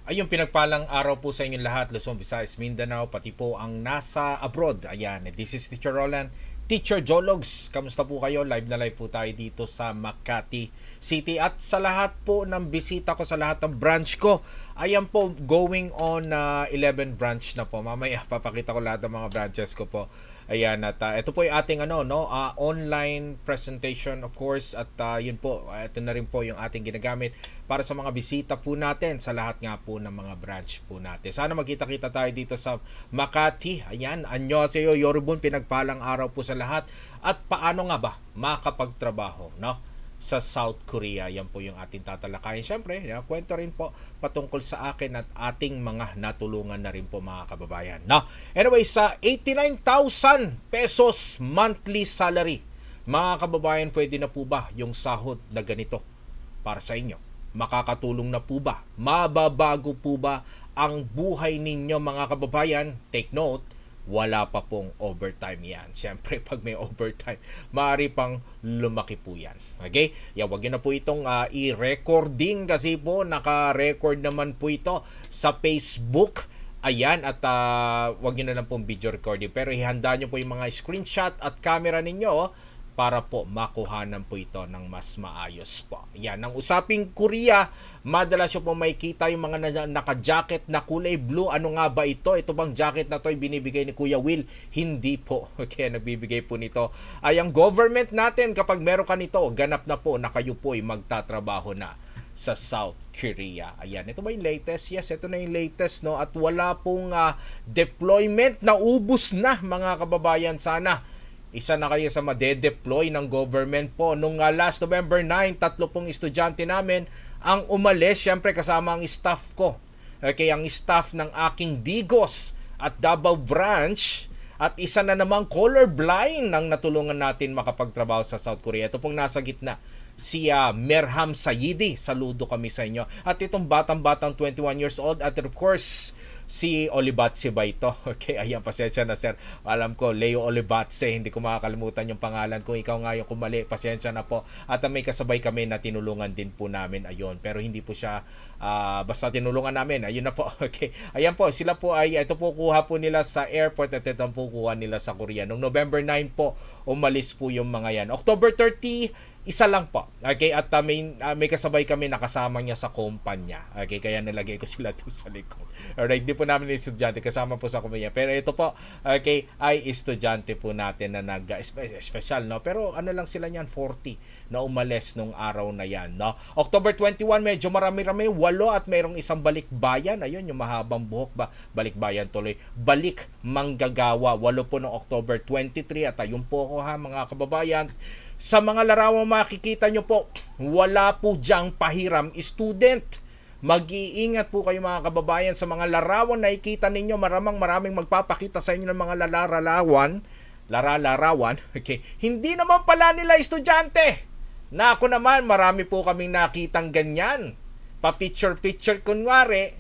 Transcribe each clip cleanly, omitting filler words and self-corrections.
Ayun, pinagpalang araw po sa inyong lahat, Luzon, Visayas, Mindanao, pati po ang nasa abroad. Ayan, this is Teacher Roland, Teacher Jologs. Kamusta po kayo? Live na live po tayo dito sa Makati City. At sa lahat po ng bisita ko, sa lahat ng branch ko, ayan po, going on 11 branch na po. Mamaya, papakita ko lahat ng mga branches ko po. Ayan, at ito po yung ating online presentation, of course, at yun po, ito na rin po yung ating ginagamit para sa mga bisita po natin sa lahat nga po ng mga branch po natin. Sana magkita-kita tayo dito sa Makati. Ayan, annyeonghaseyo, yorobun, pinagpalang araw po sa lahat. At paano nga ba makapagtrabaho, no? Sa South Korea. Yan po yung ating tatalakayin. Siyempre, kwento rin po patungkol sa akin at ating mga natulungan na rin po mga kababayan. Now, anyway, sa 89,000 pesos monthly salary, mga kababayan, pwede na po ba yung sahod na ganito para sa inyo? Makakatulong na po ba? Mababago po ba ang buhay ninyo mga kababayan? Take note, wala pa pong overtime yan. Siyempre, pag may overtime, maaari pang lumaki po yan. Okay? Wag nyo na po itong i-recording kasi po, naka-record naman po ito sa Facebook. Ayan, at wag nyo na lang pong video recording. Pero ihanda nyo po yung mga screenshot at camera ninyo para po makuhanan po ito ng mas maayos po. Yan, ang usaping Korea, madalas nyo po makikita yung mga naka-jacket na kulay blue. Ano nga ba ito? Ito bang jacket na to ay binibigay ni Kuya Will? Hindi po. Okay, nagbibigay po nito ay ang government natin. Kapag meron ka nito, ganap na po na kayo po ay magtatrabaho na sa South Korea. Ayan, ito ba yung latest? Yes, ito na yung latest, no? At wala pong deployment na ubos na mga kababayan. Sana isa na kayo sa made-deploy ng government po. Nung last November 9, 3 pong estudyante namin ang umalis, syempre kasama ang staff ko. Okay, ang staff ng aking Digos at Davao branch at isa na namang colorblind ang natulungan natin makapagtrabaho sa South Korea. Ito pong nasa gitna, si Merham Sayidi. Saludo kami sa inyo. At itong batang-batang 21 years old at of course, si Olibatse ba ito? Okay, ayan, pasensya na sir. Alam ko, Leo Olibatse, hindi ko makakalimutan yung pangalan. Kung ikaw nga yung kumali, pasensya na po. At may kasabay kami na tinulungan din po namin, ayun. Pero hindi po siya, basta tinulungan namin, ayun na po. Okay, ayan po, sila po ay, ito po kuha po nila sa airport at ito po kuha nila sa Korea. Noong November 9 po, umalis po yung mga yan. October 30, isa lang po. Okay, at may kasabay kami nakasama niya sa kumpanya. Okay, kaya nilagay ko sila doon sa likod. Alright, di po namin estudyante, kasama po sa kumpanya. Pero ito po, okay, ay estudyante po natin na nag-special, no? Pero ano lang sila niyan, 40 na umalis nung araw na yan, no? October 21, medyo marami-rami, 8 at mayroong isang balikbayan. Ayun, yung mahabang buhok ba? Balikbayan tuloy. Balik Manggagawa, 8 po ng October 23. At ayun po ako ha, mga kababayan. Sa mga larawan makikita nyo po, wala po diyang pahiram student. Mag-iingat po kayo mga kababayan sa mga larawan na ikita ninyo. Maraming magpapakita sa inyo ng mga larawan. Okay. Hindi naman pala nila estudyante. Na ako naman, marami po kaming nakitang ganyan. Pa-picture kunwari,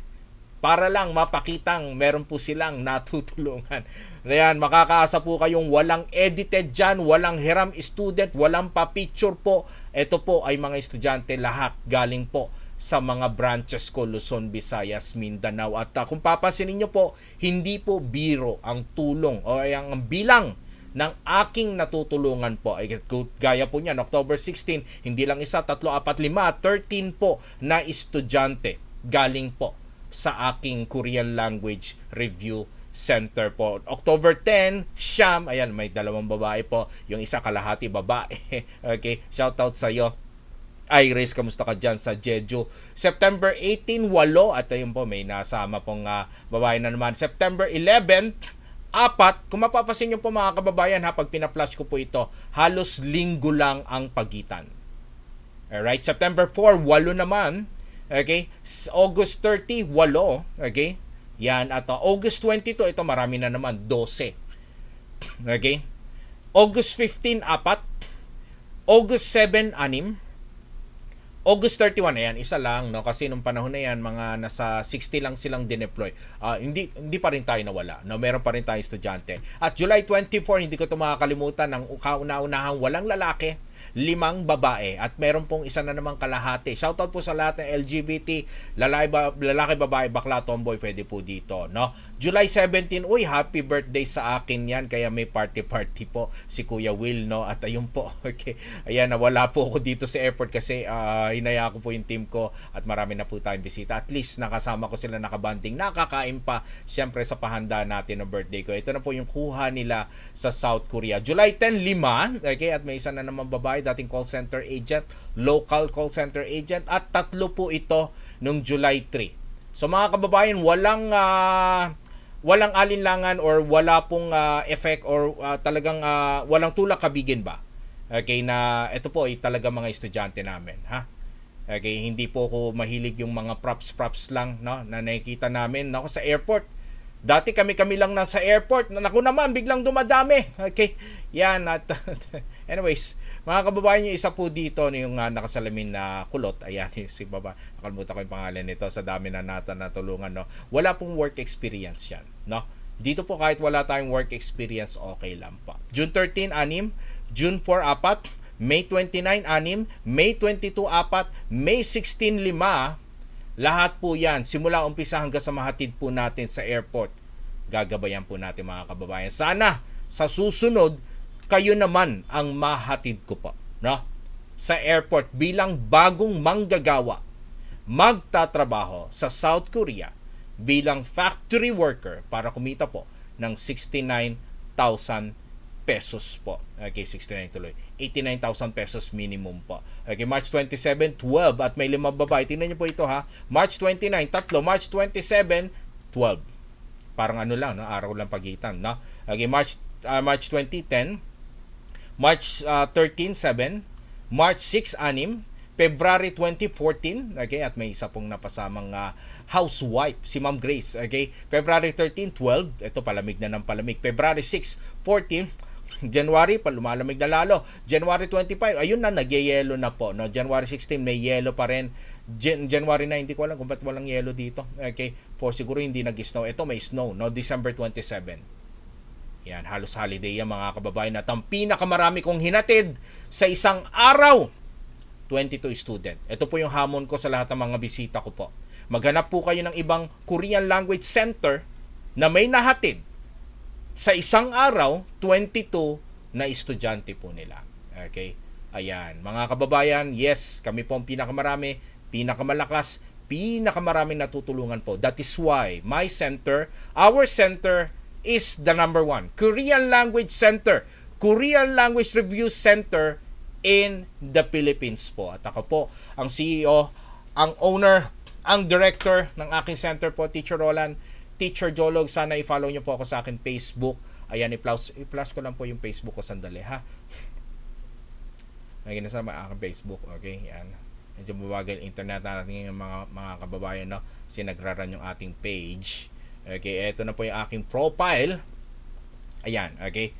para lang mapakitang meron po silang natutulungan. Ayan, makakaasa po kayong walang edited dyan, walang hiram student, walang pa-picture po. Ito po ay mga estudyante lahat galing po sa mga branches ko, Luzon, Visayas, Mindanao. At kung papansinin nyo po, hindi po biro ang tulong o ang bilang ng aking natutulungan po. Ay, gaya po niyan, October 16, hindi lang 1, 3, 4, 5, 13 po na estudyante galing po sa aking Korean Language Review Center po. October 10, Siyam, ayan, may 2 babae po. Yung isa kalahati babae. Okay, shoutout sa iyo, Iris, kamusta ka dyan sa Jeju? September 18, 8. At ayun po, may nasama pong babae na naman. September 11, 4. Kung mapapasin nyo po mga kababayan ha, pag pina-flash ko po ito, halos linggo lang ang pagitan. Alright, September 4, 8 naman. Okay, August 30, 8. Okay, yan. At August 22, ito marami na naman, 12. Okay, August 15, 4. August 7, 6. August 31, ayan, isa lang, no? Kasi nung panahon na yan, mga nasa 60 lang silang dineploy. Hindi pa rin tayo nawala, no? Meron pa rin tayong estudyante. At July 24, hindi ko ito makakalimutan, ng kauna-unahang walang lalaki, babae at meron pong isa na namang kalahati. Shoutout po sa lahat ng LGBT, lalaki, babae, bakla, tomboy, pwede po dito, no? July 17, uy, happy birthday sa akin yan, kaya may party po si Kuya Will, no? At ayun po, okay, ayan, nawala po ako dito sa airport kasi hinaya ko po yung team ko at marami na po tayong bisita. At least nakasama ko sila, nakabanding, nakakain pa syempre sa pahanda natin ng birthday ko. Ito na po yung kuha nila sa South Korea. July 10, 5, okay, at may isa na naman babae, dating call center agent, local call center agent, at 3 po ito nung July 3. So mga kababayan, walang alinlangan or wala pong effect or talagang walang tulak kabigin ba? Okay, na ito po ay talaga mga estudyante namin, ha? Okay, hindi po ako mahilig yung mga props lang, no, na nakikita namin nako sa airport. Dati kami lang nasa airport, naku naman biglang dumadami. Okay, yan at anyways, mga kababayan, yung isa po dito yung nakasalamin na kulot, ayan si baba, nakalimutan ko yung pangalan nito sa dami na natulungan, no. Wala pong work experience yan, no. Dito po kahit wala tayong work experience, okay lang pa. June 13, 6, June 4, 4, May 29, 6, May 22, 4, May 16, 5. Lahat po yan, simula umpisa hanggang sa mahatid po natin sa airport. Gagabayan po natin mga kababayan. Sana sa susunod, kayo naman ang mahatid ko po, no? Sa airport bilang bagong manggagawa, magtatrabaho sa South Korea bilang factory worker para kumita po ng 69,000 pesos po. Okay, 69 tuloy. 89,000 pesos minimum po. Okay, March 27, 12 at may 5 babae. Tingnan niyo po ito, ha. March 29, 3. March 27, 12. Parang ano lang, no? Araw lang pagitan, no? Okay, March 20, 10. March 13, 7. March 6, 6. February 20, 14. Okay, at may isa pong napasamang housewife, si Ma'am Grace. Okay, February 13, 12. Ito, palamig na ng palamig. February 6, 14. January pa lumalamig na lalo. January 25, ayun na, nagyeyelo na po, no. January 16 may yelo pa rin. January 9, hindi ko alam kung ba't walang yelo dito. Okay, siguro hindi nag-snow. Ito may snow, no. December 27. Yan, halos holiday yan mga kababayan. At ang pinakamarami kong hinatid sa isang araw, 22 student. Ito po yung hamon ko sa lahat ng mga bisita ko po. Maghanap po kayo ng ibang Korean language center na may nahatid sa isang araw, 22 na estudyante po nila. Okay? Ayan. Mga kababayan, yes, kami po ang pinakamarami, pinakamalakas, pinakamaraming natutulungan po. That is why my center, our center is the number 1. Korean Language Center. Korean Language Review Center in the Philippines po. At ako po, ang CEO, ang owner, ang director ng aking center po, Teacher Roland, Teacher Jolog. Sana i-follow nyo po ako sa akin Facebook. Ayan, i-flash ko lang po yung Facebook ko sandali, ha. Ayan, nasa aking Facebook. Okay, yan. Medyo mabagal internet natin yung mga kababayan, no. Kasi nagraran yung ating page. Okay, eto na po yung aking profile. Ayan, okay.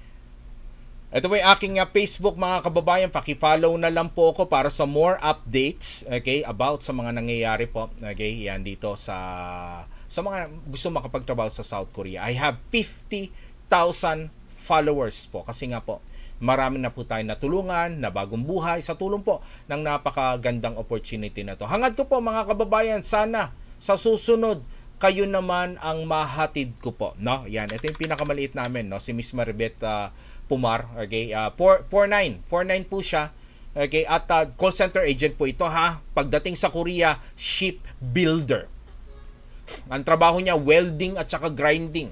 Ito po yung aking Facebook, mga kababayan. Paki-follow na lang po ako para sa more updates, okay, about sa mga nangyayari po. Okay, yan dito sa mga gusto makapagtrabaho sa South Korea. I have 50,000 followers po. Kasi nga po, marami na po tayo natulungan, na bagong buhay sa tulong po ng napakagandang opportunity na to. Hangad ko po mga kababayan, sana sa susunod, kayo naman ang mahatid ko po. No? Yan, ito yung pinakamaliit namin, no? Si Miss Maribeth Pumar. Okay, 49 po siya. Okay, at call center agent po ito, ha. Pagdating sa Korea, shipbuilder. Ang trabaho niya, welding at saka grinding.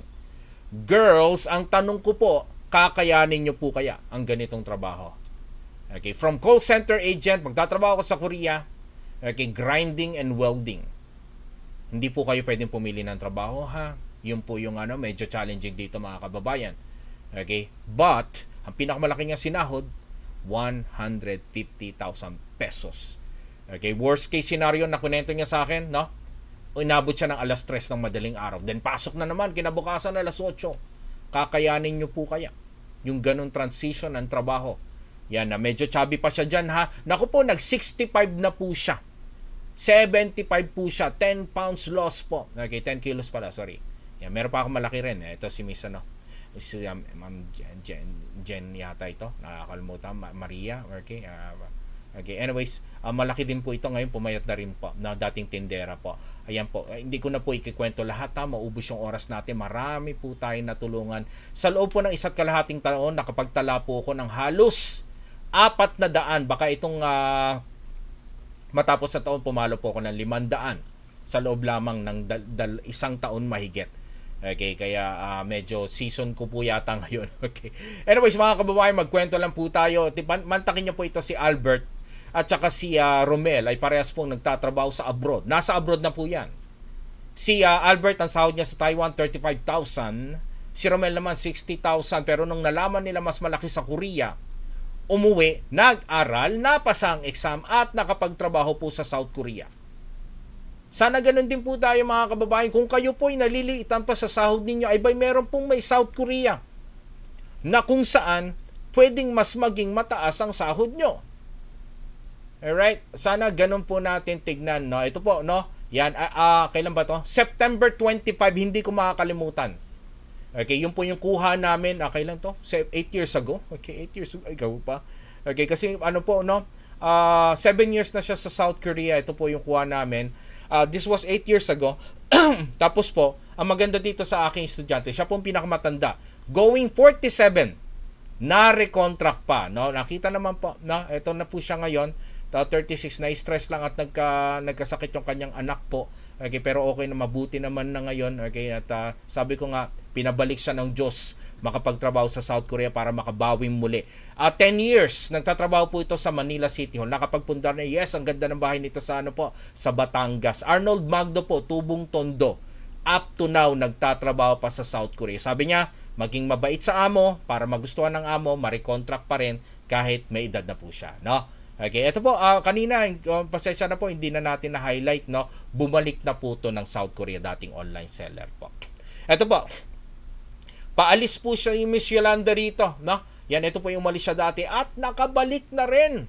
Girls, ang tanong ko po, kakayanin niyo po kaya ang ganitong trabaho? Okay, from call center agent, magtatrabaho ko sa Korea, okay, grinding and welding. Hindi po kayo pwedeng pumili ng trabaho, ha. Yun po yung medyo challenging dito mga kababayan. Okay, but ang pinakamalaki niya sinahod, 150,000 pesos. Okay, worst case scenario na kunento niya sa akin, no? Inabot siya ng alas 3 ng madaling araw. Then pasok na naman, kinabukasan na alas 8. Kakayanin nyo po kaya yung ganun transition ng trabaho? Yan na, medyo chubby pa siya dyan, ha. Naku po, nag-65 na po siya. 75 po siya. 10 pounds loss po. Okay, 10 kilos pala, sorry. Yan, meron pa akong malaki rin. Ito si Miss, si Ma'am Jen yata ito, nakakalimutan, Maria, okay. Okay, anyways, malaki din po ito ngayon, pumayat na rin po na dating tindera po. Ayan po, hindi ko na po ikikwento lahat maubos yung oras natin. Marami po tayong natulungan. Sa loob po ng 1.5 taon, nakapagtala po ako ng halos 400, baka itong matapos sa taon pumalo po ako ng 500 sa loob lamang ng isang taon mahigit. Okay, kaya medyo season ko po yata ngayon. Okay. Anyways, mga kababayan, magkwento lang po tayo. Mantakin niyo po ito si Albert at saka si Romel ay parehas pong nagtatrabaho sa abroad. Nasa abroad na po yan. Si Albert, ang sahod niya sa Taiwan, 35,000. Si Romel naman, 60,000. Pero nung nalaman nila mas malaki sa Korea, umuwi, nag-aral, napasa ang exam at nakapagtrabaho po sa South Korea. Sana ganun din po tayo mga kababayan. Kung kayo po ay naliliitan pa sa sahod ninyo, ay meron pong may South Korea na kung saan pwedeng mas maging mataas ang sahod nyo. Alright? Sana ganun po natin tignan. No? Ito po, no? Yan, kailan ba to? September 25, hindi ko makakalimutan. Okay, yun po yung kuha namin. Kailan to? 8 years ago. Okay, 8 years ago. Ikaw pa. Okay, kasi ano po, no? 7 years na siya sa South Korea. Ito po yung kuha namin. This was 8 years ago. Tapos po, ang maganda dito sa aking estudyante, siya po ang pinakamatanda. Going 47, na-recontract pa. No? Nakita naman po, no? Ito na po siya ngayon. 36, na-stress lang at nagkasakit yung kanyang anak po. Okay, pero okay na, mabuti naman na ngayon. Okay, at sabi ko nga, pinabalik siya ng Diyos makapagtrabaho sa South Korea para makabawing muli. 10 years, nagtatrabaho po ito sa Manila City Hall. Nakapagpundar na, yes, ang ganda ng bahay nito sa sa Batangas. Arnold Magdo po, Tubong Tondo. Up to now, nagtatrabaho pa sa South Korea. Sabi niya, maging mabait sa amo para magustuhan ng amo, ma-recontract pa rin kahit may edad na po siya. No? Okay, ito po, kanina, pasensya na po, hindi na natin na-highlight, no? Bumalik na po to ng South Korea, dating online seller po. Ito po, paalis po siya yung Miss Yolanda rito, no? Yan, ito po yung umalis siya dati at nakabalik na rin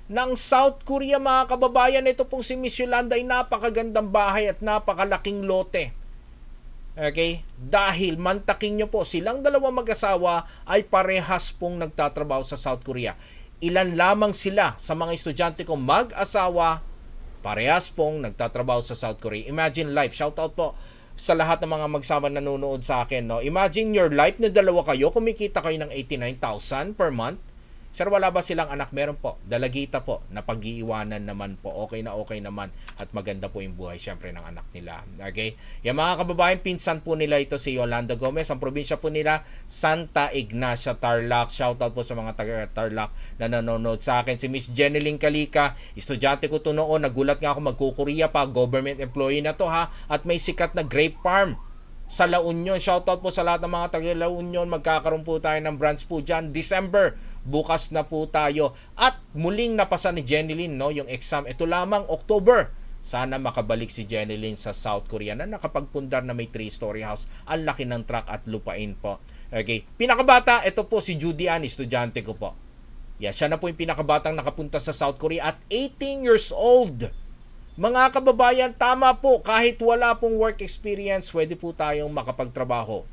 ng South Korea, mga kababayan. Ito pong si Miss Yolanda ay napakagandang bahay at napakalaking lote. Okay? Dahil, mantakin nyo po, silang dalawang mag-asawa ay parehas pong nagtatrabaho sa South Korea. Ilan lamang sila sa mga estudyante kong mag-asawa, parehas pong nagtatrabaho sa South Korea. Imagine life. Shoutout po sa lahat ng mga magsama nanonood sa akin. No? Imagine your life na dalawa kayo, kumikita kayo ng 89,000 per month. Sir, wala ba silang anak? Meron po. Dalagita po. Napag-iiwanan naman po. Okay naman. At maganda po yung buhay syempre ng anak nila. Okay? Yung mga kababayan, pinsan po nila ito si Yolanda Gomez. Ang probinsya po nila, Santa Ignacia, Tarlac. Shoutout po sa mga taga-Tarlac na nanonood sa akin. Si Miss Jeneline Kalika, estudyante ko to noon. Nagulat nga ako, magkukuria pa. Government employee na to ha. At may sikat na grape farm sa La Union. Shoutout po sa lahat ng mga taga La Union. Magkakaroon po tayo ng branch po dyan. December, bukas na po tayo. At muling napasa ni Jeneline, no, yung exam. Ito lamang, October. Sana makabalik si Jeneline sa South Korea na nakapagpundar na may 3-story house. Ang laki ng truck at lupain po. Okay. Pinakabata, ito po si Judy Ann, estudyante ko po. Yeah, siya na po yung pinakabatang nakapunta sa South Korea at 18 years old. Mga kababayan, tama po, kahit wala pong work experience, pwede po tayong makapagtrabaho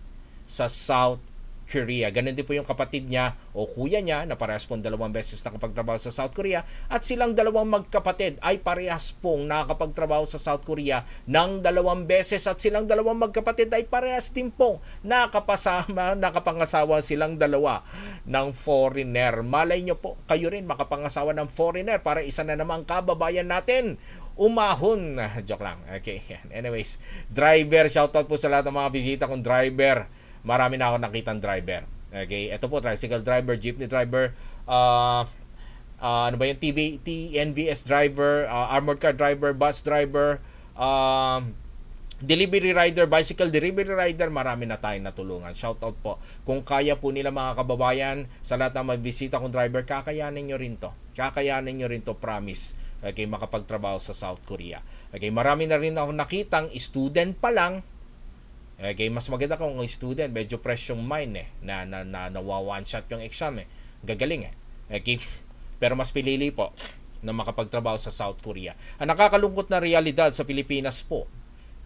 sa South Korea. Ganun din po yung kapatid niya o kuya niya na parehas pong 2 beses nakapagtrabaho sa South Korea at silang dalawang magkapatid ay parehas pong nakapagtrabaho sa South Korea ng 2 beses at silang dalawang magkapatid ay parehas din pong nakapangasawa silang dalawa ng foreigner. Malay nyo po, kayo rin makapangasawa ng foreigner para isa na namang kababayan natin umahon. Joke lang. Okay. Anyways, driver, shoutout po sa lahat ng mga bisita kong driver. Marami na ako nakitang driver. Okay, ito po, tricycle driver, jeepney driver, ano ba yung TNVS driver, armored car driver, bus driver, delivery rider, bicycle delivery rider, marami na tayong natulungan. Shoutout po. Kung kaya po nila mga kababayan, sa lahat ng magbisita kong driver, kakayanin nyo rin to. Kakayanin nyo rin to, promise. Okay, makapagtrabaho sa South Korea. Okay, marami na rin ako nakitang student pa lang. Okay, mas maganda kung student, medyo fresh yung mind na one shot yung exam Gagaling Okay, pero mas pilili po na makapagtrabaho sa South Korea. Ang nakakalungkot na realidad sa Pilipinas po,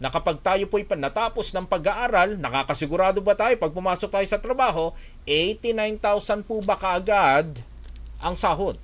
na kapag tayo po'y natapos ng pag-aaral, nakakasigurado ba tayo pag pumasok tayo sa trabaho, 89,000 po ba kaagad ang sahod?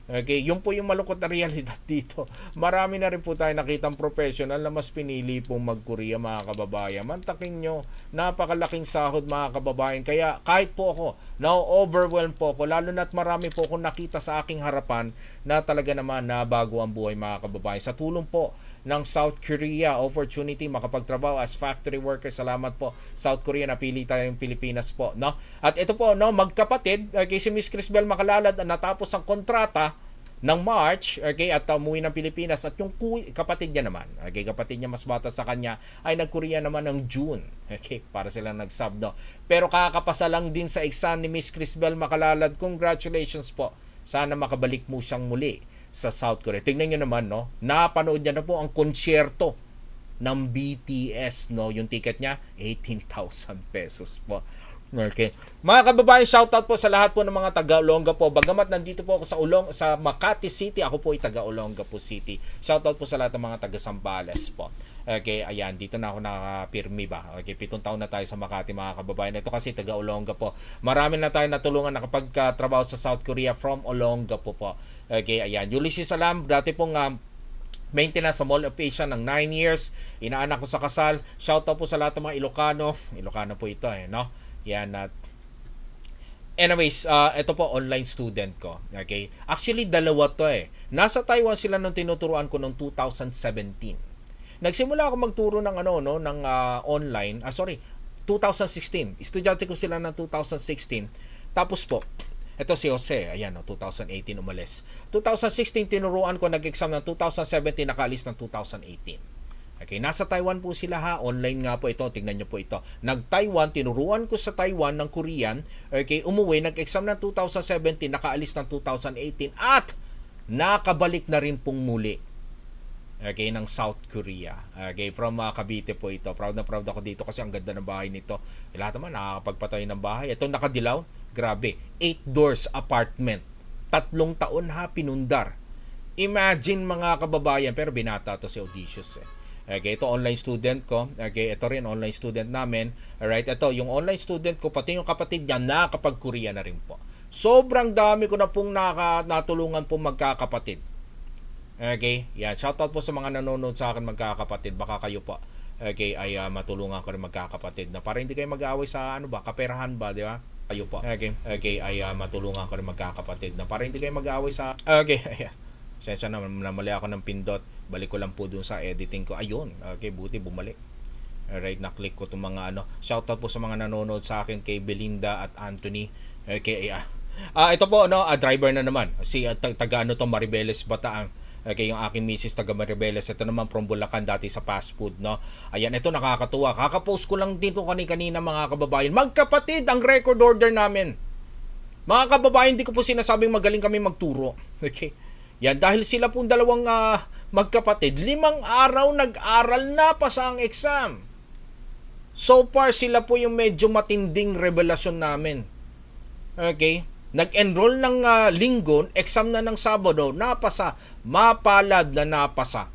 Okay, yun po yung malungkot na realidad dito. Marami na rin po tayo nakitang professional na mas pinili pong mag-Korea, mga kababayan. Mantakin nyo, napakalaking sahod, mga kababayan. Kaya kahit po ako, na-overwhelm po ako, lalo na't marami po akong nakita sa aking harapan na talaga naman na bago ang buhay, mga kababayan. Sa tulong po ng South Korea opportunity makapagtrabaho as factory worker. Salamat po South Korea, napili tayong Pilipinas po, no? At ito po, no, magkapatid, okay, si Miss Crisbel Makalalad natapos ang kontrata ng March, okay, at umuwi ng Pilipinas, at yung kapatid niya naman, okay, kapatid niya mas bata sa kanya ay nag-Korea naman ng June, okay, para silang nag-sub, no? Pero kakapasa lang din sa exam ni Miss Crisbel Makalalad. Congratulations po, sana makabalik mo siyang muli sa South Korea. Tingnan niyo naman, no, napanood niya na po ang konsyerto ng BTS, no, yung ticket niya 18,000 pesos po. Okay. Mga kababayan, shoutout po sa lahat po ng mga taga-Olonga po. Bagamat nandito po ako sa Makati City, ako po ay taga-Olonga po City. Shoutout po sa lahat ng mga taga-Sambales po. Okay, ayan, dito na ako nakapirmi ba. Okay, 7 taon na tayo sa Makati, mga kababayan. Ito kasi taga-Olonga po. Marami na tayo natulungan nakapagtrabaho sa South Korea from Olonga po. Okay, ayan. Ulysses Salam, dati pong maintenance sa Mall of Asia ng 9 years. Inaanak ko sa kasal. Shoutout po sa lahat ng mga Ilocano. Ilocano po ito, no? Yan at anyways, ito po online student ko. Okay? Actually dalawa to eh. Nasa Taiwan sila nung tinuturuan ko noong 2017. Nagsimula ako magturo ng ng online, 2016. Estudyante ko sila ng 2016. Tapos po, ito si Jose, ayan 2018 umalis. 2016 tinuruan ko, nag-exam ng 2017, nakaalis ng 2018. Okay, nasa Taiwan po sila ha, online nga po ito, tingnan nyo po ito. Nag-Taiwan, tinuruan ko sa Taiwan ng Korean, okay, umuwi, nag-exam ng 2017, nakaalis ng 2018, at nakabalik na rin pong muli, okay, ng South Korea. Okay, from Cavite po ito. Proud na proud ako dito kasi ang ganda ng bahay nito. Lahat naman nakakapagpatayo ng bahay. Ito nakadilaw, grabe, 8 doors apartment. 3 taon ha, pinundar. Imagine mga kababayan, pero binata to si Odysseus eh. Okay, ito online student ko. Okay, ito rin online student namin. Alright, ito yung online student ko, pati yung kapatid niya nakapag-Korea na rin po. Sobrang dami ko na pong natulungan po magkakapatid. Okay, yan. Shoutout po sa mga nanonood sa akin magkakapatid. Baka kayo po, okay, ay matulungan ko rin magkakapatid na para hindi kayo mag-aaway sa kaperahan ba, di ba? Kayo po. Okay, ay matulungan ko rin magkakapatid na para hindi kayo mag-aaway sa ayan. Sensya na, namali ako ng pindot. Balik ko lang po dun sa editing ko. Ayun, okay, buti bumalik. Alright, na-click ko itong mga Shoutout po sa mga nanonood sa akin kay Belinda at Anthony. Okay, ito po, driver na naman. Si taga to, Maribeles Bataang. Okay, yung aking misis taga Maribeles. Ito naman from Bulacan, dati sa fast food, no? Ayan, ito nakakatuwa. Kakapost ko lang dito kanina mga kababayan. Magkapatid ang record order namin. Mga kababayan, hindi ko po sinasabing magaling kami magturo. Okay? Yan, dahil sila pong dalawang magkapatid, 5 araw nag-aral na pasa ang exam. So far, sila po yung medyo matinding revelasyon namin. Okay? Nag-enroll ng linggo, exam na ng Sabado, napasa. Mapalad na napasa.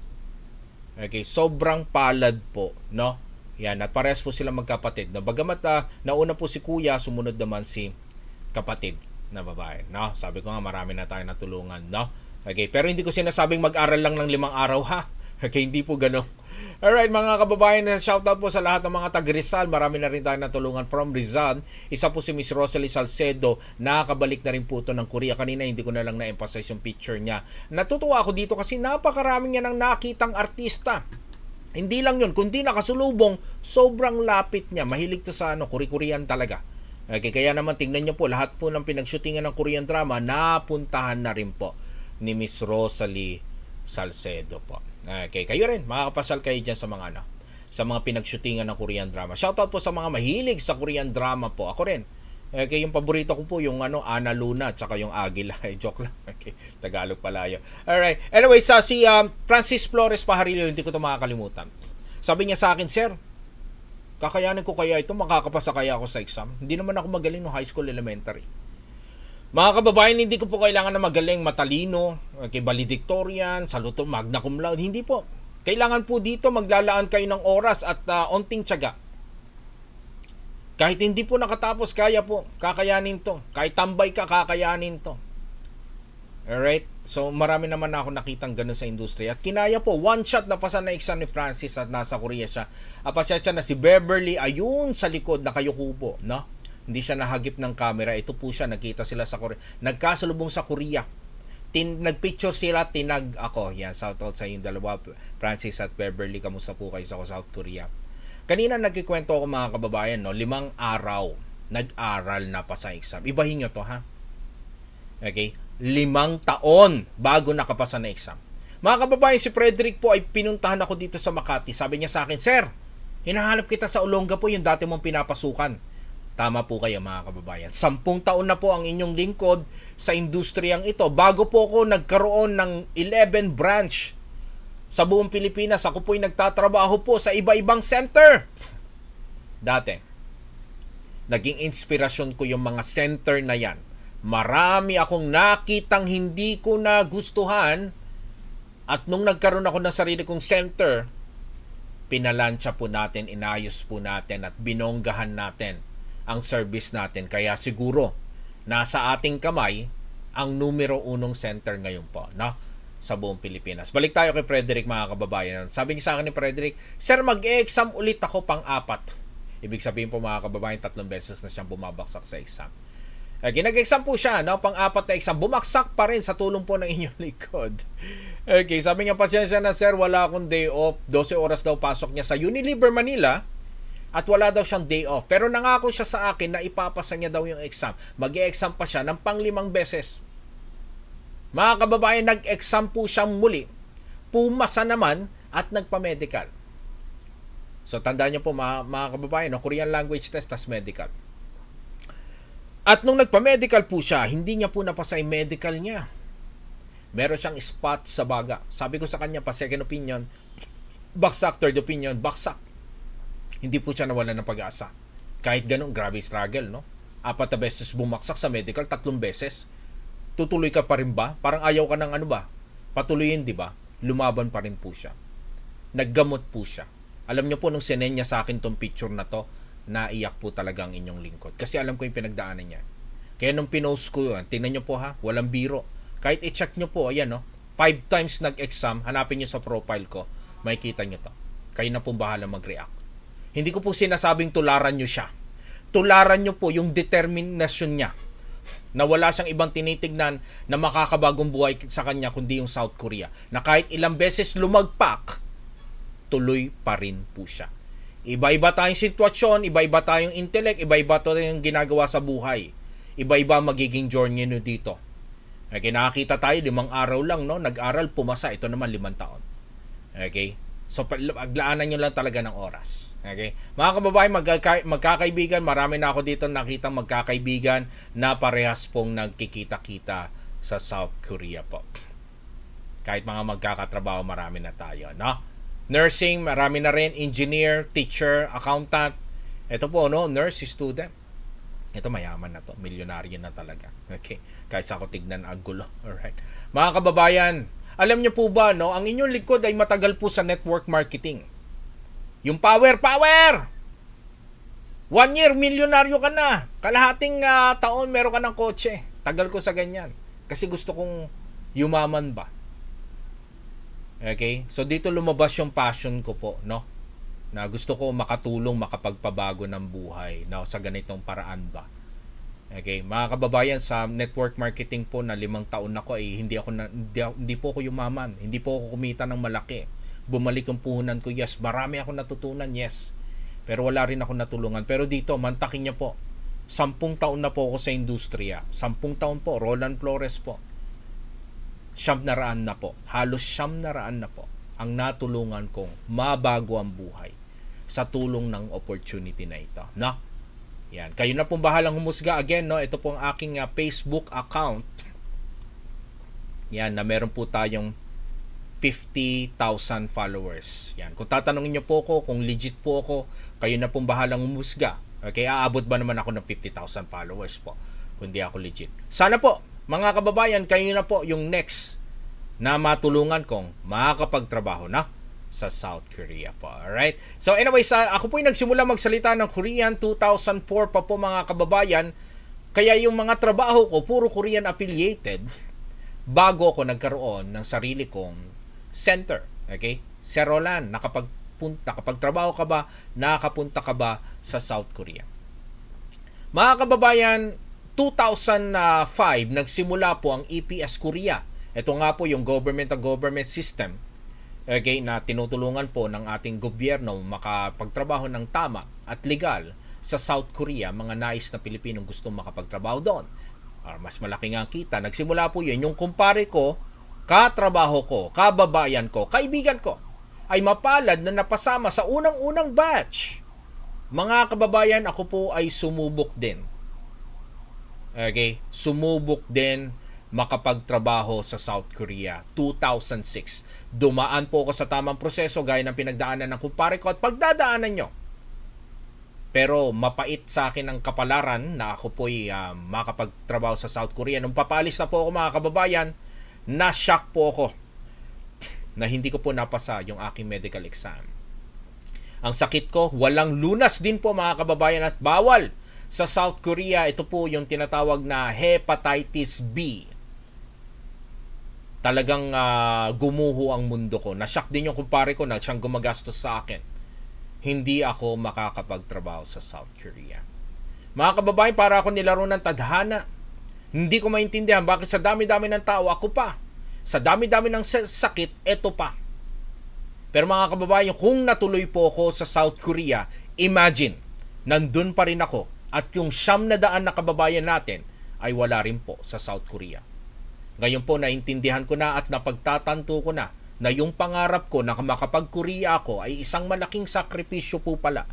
Okay, sobrang palad po, no? Yan, at parehas po sila magkapatid. No? Bagamat nauna po si Kuya, sumunod naman si kapatid na babae, no? Sabi ko nga, marami na tayo natulungan, no? Okay, pero hindi ko sinasabing mag-aral lang ng 5 araw ha. Okay, hindi po gano'n. Alright, mga kababayan, shoutout po sa lahat ng mga taga-Rizal. Marami na rin tayo natulungan from Rizal. Isa po si Miss Rosalie Salcedo. Nakakabalik na rin po ito ng Korea. Kanina hindi ko na lang na-emphasize yung picture niya. Natutuwa ako dito kasi napakaraming niya nang nakitang artista. Hindi lang yun, kundi nakasulubong, sobrang lapit niya. Mahilig to sa Korean talaga. Okay, kaya naman tingnan niyo po, lahat po ng pinagshootingan ng Korean drama, napuntahan na rin po ni Miss Rosalie Salcedo po. Okay, kayo rin, makakapasal kayo dyan sa mga sa mga pinagshootingan ng Korean drama. Shoutout po sa mga mahilig sa Korean drama po. Ako rin. Okay, yung paborito ko po yung Ana Luna at saka yung Agila. Joke lang. Okay, Tagalog pala yun. Alright. Anyway, si Francis Flores Pajarillo, hindi ko ito makakalimutan. Sabi niya sa akin, Sir, kakayanin ko kaya ito, makakapasa kaya ako sa exam? Hindi naman ako magaling no high school, elementary. Mga kababayan, hindi ko po kailangan na magaling, matalino, okay, valedictorian, saluto, magna cum laude. Hindi po. Kailangan po dito maglalaan kayo ng oras at onting tiyaga. Kahit hindi po nakatapos, kaya po, kakayanin to. Kahit tambay ka, kakayanin to. Alright? So, marami naman ako nakitang ganun sa industriya. At kinaya po, one shot na pasa na exam ni Francis at nasa Korea siya. Apasya siya na si Beverly, ayun sa likod, nakayuko po, no? Hindi siya nahagip ng camera. Ito po siya, nagkita sila sa Korea. Nagkasalubong sa Korea. Nagpicture sila, tinag ako. Yan, shout out sa yung dalawa, Francis at Beverly. Kamusta po kayo sa South Korea? Kanina nagkikwento ako mga kababayan, no? 5 araw nag-aral na pa sa exam. Ibahin nyo to, ha? Okay? 5 taon bago nakapasa na exam. Mga kababayan, si Frederick po ay pinuntahan ako dito sa Makati. Sabi niya sa akin, Sir, hinahanap kita sa Olonga po, yung dati mong pinapasukan. Tama po kayo mga kababayan. 10 taon na po ang inyong lingkod sa industriyang ito. Bago po ako nagkaroon ng 11 branch sa buong Pilipinas, ako po'y nagtatrabaho po sa iba-ibang center. Dati, naging inspirasyon ko yung mga center na yan. Marami akong nakitang hindi ko nagustuhan at nung nagkaroon ako ng sarili kong center, pinalansya po natin, inayos po natin at binonggahan natin ang service natin. Kaya siguro, nasa ating kamay ang numero 1 center ngayon po, no? Sa buong Pilipinas. Balik tayo kay Frederick mga kababayan. Sabi niya sa akin ni Frederick, Sir, mag-e-exam ulit ako pang-4. Ibig sabihin po mga kababayan, 3 beses na siyang bumabaksak sa exam. Okay, nag-exam po siya, no? Pang-4 na exam. Bumaksak pa rin sa tulong po ng inyong likod. Okay, sabi niya, pasensya na sir, wala akong day off. 12 oras daw pasok niya sa Unilever Manila at wala daw siyang day off. Pero nangako siya sa akin na ipapasa niya daw yung exam. Mag-e-exam pa siya ng pang-5 beses. Mga kababayan, nag-exam po siyang muli. Pumasa naman at nagpa-medical. So, tandaan niyo po mga kababayan, no? Korean language test, tas medical. At nung nagpa-medical po siya, hindi niya po napasa yung medical niya. Meron siyang spot sa baga. Sabi ko sa kanya pa, second opinion, baksak, third opinion, baksak. Hindi po siya nawalan ng pag-asa. Kahit ganun, grabe struggle, no? 4 na beses bumaksak sa medical, 3 beses. Tutuloy ka pa rin ba? Parang ayaw ka ng ano ba? Patuloyin, di ba? Lumaban pa rin po siya. Naggamot po siya. Alam niyo po, nung sinenya sa akin tong picture na to, naiyak po talaga ang inyong lingkod. Kasi alam ko yung pinagdaanan niya. Kaya nung pinost ko yun, tingnan niyo po ha, walang biro. Kahit i-check niyo po, ayan no, 5 times nag-exam, hanapin niyo sa profile ko, makikita niyo to. Kayo na po bahala mag-react. Hindi ko po sinasabing tularan niyo siya. Tularan niyo po yung determinasyon niya na wala siyang ibang tinitignan na makakabagong buhay sa kanya kundi yung South Korea. Na kahit ilang beses lumagpak, tuloy pa rin po siya. Iba-iba tayong sitwasyon, iba-iba tayong intellect, iba-iba tayong ginagawa sa buhay. Iba-iba magiging journey nyo dito. Okay, nakakita tayo, 5 araw lang, no? Nag-aral, pumasa. Ito naman 5 taon. Okay? So, paglaanan nyo lang talaga ng oras. Okay? Mga kababayan, magkakaibigan, marami na ako dito nakita magkakaibigan na parehas pong nagkikita-kita sa South Korea po. Kahit mga magkakatrabaho, marami na tayo, no? Nursing, marami na rin. Engineer, teacher, accountant. Ito po, no? Nurse, student. Ito, mayaman na to. Milyonaryo na talaga. Okay? Kahit sa ako tignan, ang gulo. Alright. Mga kababayan, alam niyo po ba, no? Ang inyong likod ay matagal po sa network marketing. Yung power! 1 year, milyonaryo ka na. Kalahating taon, meron ka ng kotse. Tagal ko sa ganyan. Kasi gusto kong yumaman ba. Okay? So, dito lumabas yung passion ko po, no? Na gusto ko makatulong, makapagpabago ng buhay, no? Sa ganitong paraan ba. Okay, mga kababayan, sa network marketing po na 5 taon ako hindi po ako yumaman, hindi po ako kumita ng malaki. Bumalik yung puhunan ko, yes, marami ako natutunan, yes. Pero wala rin ako natulungan. Pero dito, mantakin niya po, 10 taon na po ako sa industriya. 10 taon po, Roland Flores po. 900 na po, halos 900 na po ang natulungan kong mabago ang buhay sa tulong ng opportunity na ito, no? Yan. Kayo na pong bahalang humusga. Again, no, ito po ang aking Facebook account. Yan, na meron po tayong 50,000 followers. Yan. Kung tatanungin niyo po ako, kung legit po ako, kayo na pong bahalang humusga. Okay, aabot ba naman ako ng 50,000 followers po kung di ako legit? Sana po, mga kababayan, kayo na po yung next na matulungan kong makakapagtrabaho na sa South Korea po. Alright? So anyways, ako po ay nagsimula magsalita ng Korean 2004 pa po mga kababayan. Kaya yung mga trabaho ko, puro Korean affiliated bago ako nagkaroon ng sarili kong center. Okay? Sir Roland, nakapagtrabaho ka ba? Nakapunta ka ba sa South Korea? Mga kababayan, 2005 nagsimula po ang EPS Korea. Ito nga po yung government-to-government system, okay, na tinutulungan po ng ating gobyerno makapagtrabaho ng tama at legal sa South Korea, mga nais na Pilipinong gustong makapagtrabaho doon. Mas malaki nga kita. Nagsimula po yun. Yung kumpare ko, katrabaho ko, kababayan ko, kaibigan ko, ay mapalad na napasama sa unang-unang batch. Mga kababayan, ako po ay sumubok din. Okay? Sumubok din makapagtrabaho sa South Korea. 2006. Dumaan po ako sa tamang proseso gaya ng pinagdaanan ng kumpare ko at pagdadaanan nyo. Pero mapait sa akin ang kapalaran na ako po'y makapagtrabaho sa South Korea. Nung papalis na po ako mga kababayan, na-shock po ako na hindi ko po napasa yung aking medical exam. Ang sakit ko, walang lunas din po mga kababayan at bawal sa South Korea. Ito po yung tinatawag na hepatitis B. Talagang gumuho ang mundo ko. Na-shock din yung kumpare ko na siyang gumagastos sa akin. Hindi ako makakapagtrabaho sa South Korea. Mga kababayan, para ako nilaro ng tadhana. Hindi ko maintindihan bakit sa dami-dami ng tao, ako pa. Sa dami-dami ng sakit, eto pa. Pero mga kababayan, kung natuloy po ako sa South Korea, imagine, nandun pa rin ako at yung 900 na kababayan natin ay wala rin po sa South Korea. Ngayon po, naintindihan ko na at napagtatanto ko na yung pangarap ko na makapag-Korea ako ay isang malaking sakripisyo po pala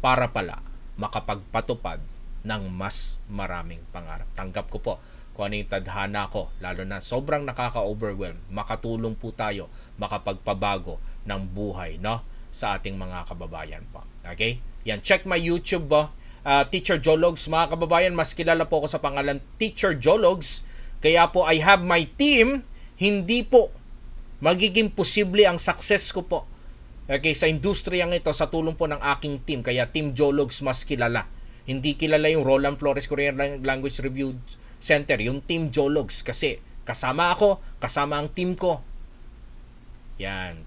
para pala makapagpatupad ng mas maraming pangarap. Tanggap ko po kung ano yung tadhana ko, lalo na sobrang nakaka-overwhelm. Makatulong po tayo makapagpabago ng buhay, no, sa ating mga kababayan po. Okay? Yan, check my YouTube po. Teacher Jologs, mga kababayan, mas kilala po ako sa pangalan Teacher Jologs. Kaya po I have my team. Hindi po magiging posible ang success ko po, okay, sa industriyang ito sa tulong po ng aking team. Kaya Team Jologs mas kilala. Hindi kilala yung Roland Flores Korean Language Review Center, yung Team Jologs, kasi kasama ako, kasama ang team ko. Yan.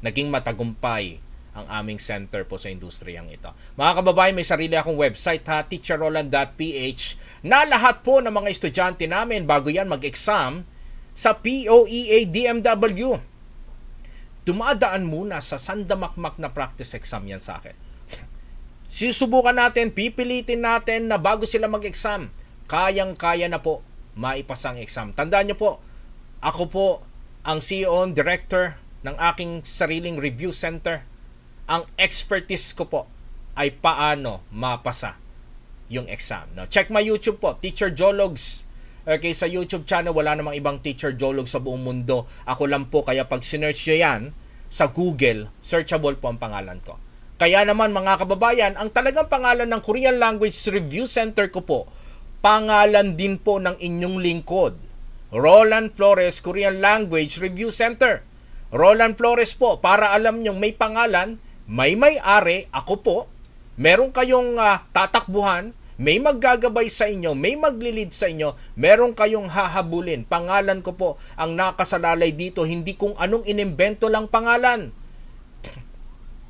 Naging matagumpay ang aming center po sa industriyang ito. Mga kababayan, may sarili akong website, teacherroland.ph, na lahat po ng mga estudyante namin bago yan mag-exam sa POEA DMW, dumadaan muna sa sandamakmak na practice exam yan sa akin. Susubukan natin, pipilitin natin na bago sila mag-exam, kayang-kaya na po maipasang exam. Tandaan nyo po, ako po ang CEO and director ng aking sariling review center. Ang expertise ko po ay paano mapasa yung exam. Now, check my YouTube po, Teacher Jologs. Okay, sa YouTube channel, wala namang ibang Teacher Jologs sa buong mundo. Ako lang po, kaya pag sinearch nyo yan sa Google, searchable po ang pangalan ko. Kaya naman mga kababayan, ang talagang pangalan ng Korean Language Review Center ko po, pangalan din po ng inyong lingkod. Roland Flores Korean Language Review Center. Roland Flores po, para alam nyong may pangalan, may-ari, ako po, meron kayong tatakbuhan, may maggagabay sa inyo, may maglilid sa inyo, meron kayong hahabulin. Pangalan ko po ang nakasalalay dito, hindi kung anong inimbento lang pangalan.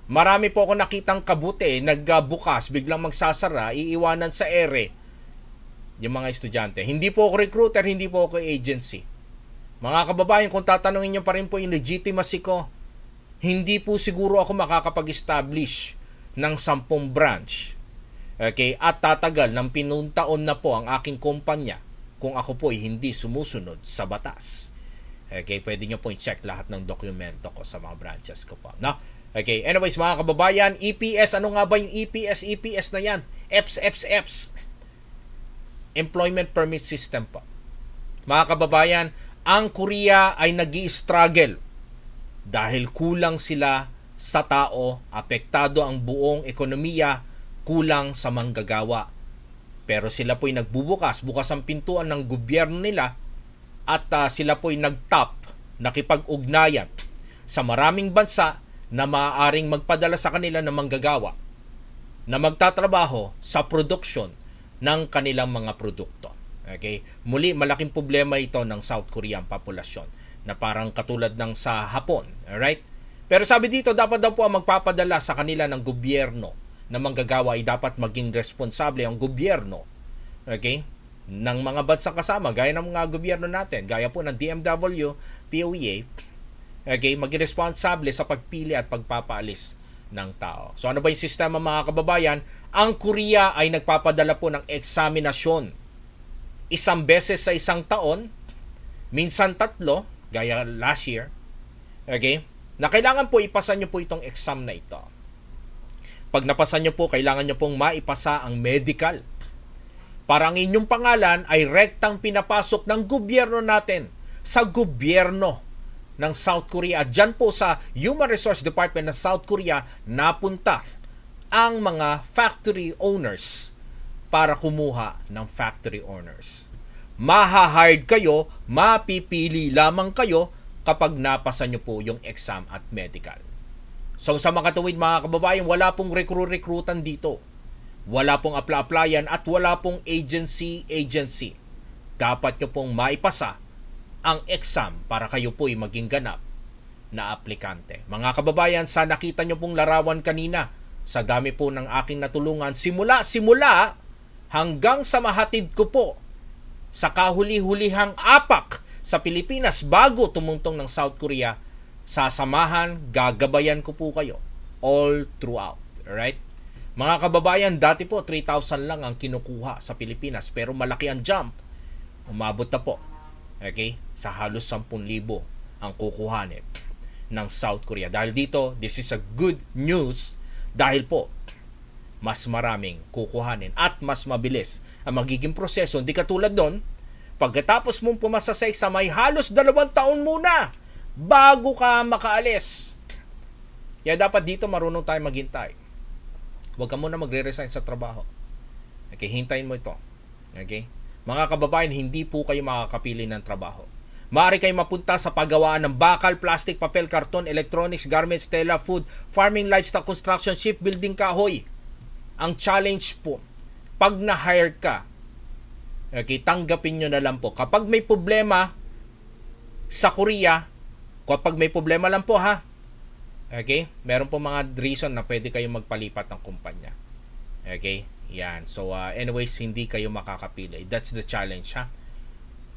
Marami po ako nakitang kabuti, nagbukas, biglang magsasara, iiwanan sa ere. Yung mga estudyante. Hindi po ako recruiter, hindi po ako agency. Mga kababayan, kung tatanungin nyo pa rin po yung legitimacy ko, hindi po siguro ako makakapag-establish ng 10 branch. Okay, at tatagal ng pinuntaon na po ang aking kumpanya kung ako po ay hindi sumusunod sa batas. Okay, pwede nyo po i-check lahat ng dokumento ko sa mga branches ko po. No? Okay, anyways mga kababayan, EPS, ano nga ba yung EPS? EPS na yan. EPS. Employment Permit System po. Mga kababayan, ang Korea ay nag-i-struggle dahil kulang sila sa tao, apektado ang buong ekonomiya, kulang sa manggagawa. Pero sila po'y nagbubukas, bukas ang pintuan ng gobyerno nila at sila po'y nagtap, nakipag-ugnayan sa maraming bansa na maaaring magpadala sa kanila ng manggagawa na magtatrabaho sa production ng kanilang mga produkto. Okay? Muli, malaking problema ito ng South Korean populasyon na parang katulad ng sa Hapon. Alright? Pero sabi dito, dapat daw po ang magpapadala sa kanila ng gobyerno na manggagawa ay dapat maging responsable ang gobyerno. Okay? Ng mga bansang kasama, gaya ng mga gobyerno natin, gaya po ng DMW, POEA, okay, maging responsable sa pagpili at pagpapaalis ng tao. So ano ba yung sistema, mga kababayan? Ang Korea ay nagpapadala po ng eksaminasyon. Isang beses sa isang taon, minsan 3, gaya last year, okay, na kailangan po ipasa nyo po itong exam na ito. Pag napasa nyo po, kailangan nyo pong maipasa ang medical. Para ang inyong pangalan ay rektang pinapasok ng gobyerno natin sa gobyerno ng South Korea. Diyan po sa Human Resource Department ng South Korea napunta ang mga factory owners para kumuha ng factory owners. Maha-hired kayo, mapipili lamang kayo kapag napasa nyo po yung exam at medical. So sa mga katuwid, mga kababayan, wala pong recruitan dito. Wala pong apply-applyan at wala pong agency. Dapat nyo pong maipasa ang exam para kayo po'y maging ganap na aplikante. Mga kababayan, sa nakita nyo pong larawan kanina, sa dami po ng aking natulungan, simula hanggang sa mahatid ko po sa kahuli-hulihang apak sa Pilipinas bago tumungtong ng South Korea, sasamahan, gagabayan ko po kayo all throughout. Alright? Mga kababayan, dati po 3,000 lang ang kinukuha sa Pilipinas, pero malaki ang jump. Umabot na po, okay, sa halos 10,000 ang kukuhanin ng South Korea. Dahil dito, this is a good news dahil po mas maraming kukuhanin at mas mabilis ang magiging proseso. Hindi katulad doon, pagkatapos mong pumasa sa exam ay halos 2 taon muna bago ka makaalis. Kaya dapat dito marunong tayo maghintay. Huwag ka muna magre-resign sa trabaho. Okay, hintayin mo ito. Okay? Mga kababayan, hindi po kayo makakapili ng trabaho. Maaari kayo mapunta sa paggawaan ng bakal, plastic, papel, karton, electronics, garments, tela, food, farming, livestock, construction, shipbuilding, kahoy. Ang challenge po, pag na-hire ka, okay, tanggapin nyo na lang po. Kapag may problema sa Korea, kapag may problema lang po ha, okay, meron po mga reason na pwede kayong magpalipat ng kumpanya. Okay, yan. So anyways, hindi kayo makakapili. That's the challenge ha.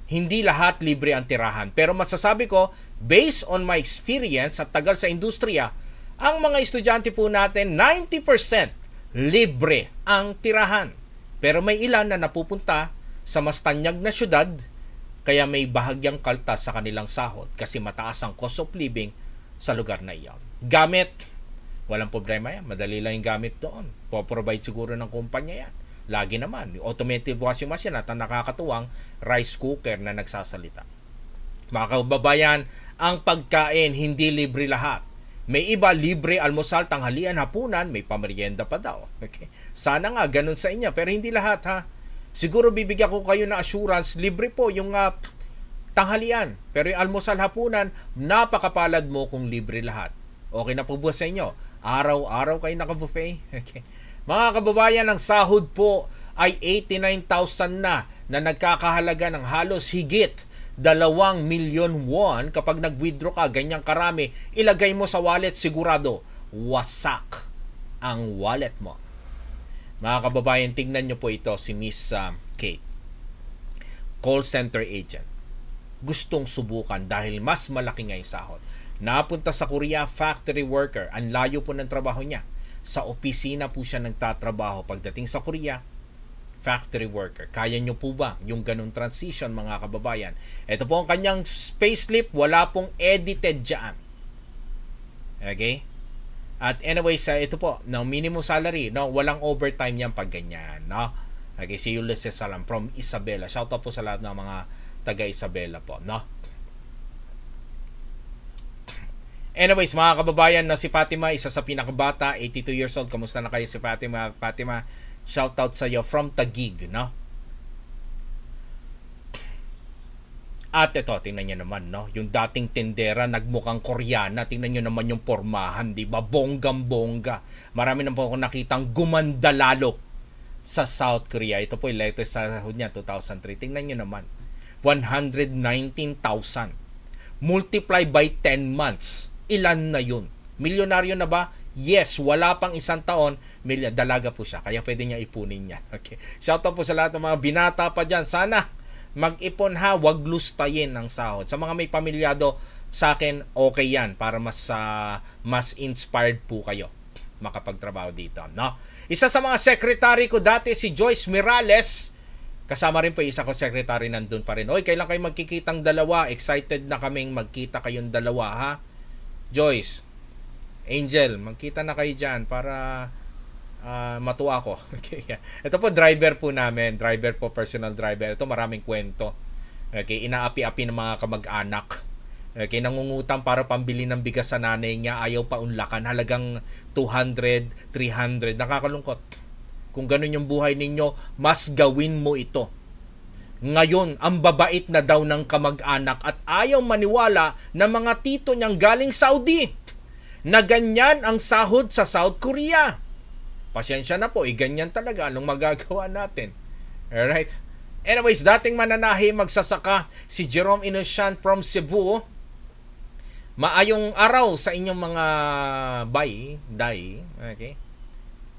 Hindi lahat libre ang tirahan. Pero masasabi ko, based on my experience at tagal sa industriya, ang mga estudyante po natin, 90% libre ang tirahan. Pero may ilan na napupunta sa mas tanyag na syudad, kaya may bahagyang kaltas sa kanilang sahod kasi mataas ang cost of living sa lugar na iyon. Gamit, walang problema yan. Madali lang yung gamit doon. Po-provide siguro ng kumpanya yan. Lagi naman, automated washing machine at ang nakakatuwang rice cooker na nagsasalita. Mga kababayan, ang pagkain hindi libre lahat. May iba libre almusal, tanghalian, hapunan, may pamerienda pa daw. Okay? Sana nga ganun sa inyo, pero hindi lahat ha. Siguro bibigyan ko kayo ng assurance, libre po yung tanghalian. Pero yung almusal, hapunan, napakapalad mo kung libre lahat. Okay na po ba sa inyo? Araw-araw kayo naka-buffet? Okay. Mga kababayan, ang sahod po ay 89,000 na nagkakahalaga ng halos higit 2 milyon won. Kapag nag-withdraw ka, ganyang karami, ilagay mo sa wallet, sigurado, wasak ang wallet mo. Mga kababayan, tingnan nyo po ito, si Miss Kate. Call center agent. Gustong subukan dahil mas malaki nga yung sahod. Napunta sa Korea, factory worker. Ang layo po ng trabaho niya. Sa opisina po siya nagtatrabaho. Pagdating sa Korea, factory worker. Kaya nyo po ba yung ganun transition, mga kababayan? Ito po ang kanyang payslip. Wala pong edited dyan. Okay? At anyways, ito po, ng minimum salary, no, walang overtime yan pag ganyan. No? Okay, si Ulysses Salam from Isabela. Shout out po sa lahat ng mga taga Isabela po. No? Anyways, mga kababayan, na si Fatima, isa sa pinakabata, 82 years old. Kamusta na kayo si Fatima? Fatima, shout out sa iyo from Taguig, no? At ito, tingnan nyo naman, no? Yung dating tendera, nagmukhang Koreana. Tingnan nyo naman yung pormahan, di ba? Bonggang-bongga. Marami na po ako nakitang gumanda lalo sa South Korea. Ito po yung latest sahod niya, 2003. Tingnan nyo naman. 119,000. Multiply by 10 months. Ilan na yun? Milyonaryo na ba? Yes, wala pang isang taon, dalaga po siya. Kaya pwede niya ipunin niya. Okay. Shoutout po sa lahat ng mga binata pa dyan. Sana mag-ipon ha, wag lustayin ang sahod. Sa mga may pamilyado, sa akin, okay yan para mas inspired po kayo makapagtrabaho dito. No? Isa sa mga secretary ko dati, si Joyce Mirales. Kasama rin po isa ko secretary, nandun pa rin. Oy, kailan kayo magkikitang dalawa? Excited na kaming magkita kayong dalawa, ha? Joyce, Angel, magkita na kayo dyan para matuwa ko. Okay. Ito po, driver po namin. Driver po, personal driver. Ito, maraming kwento. Okay. Inaapi-api ng mga kamag-anak. Okay. Nangungutang para pambili ng bigas sa nanay niya. Ayaw pa unlakan. Halagang 200, 300. Nakakalungkot. Kung ganun yung buhay ninyo, mas gawin mo ito. Ngayon, ang babait na daw ng kamag-anak at ayaw maniwala na mga tito niyang galing Saudi na ganyan ang sahod sa South Korea. Pasensya na po, ganyan talaga. Anong magagawa natin? Alright? Anyways, dating mananahi magsasaka si Jerome Inosyan from Cebu. Maayong araw sa inyong mga day. Okay?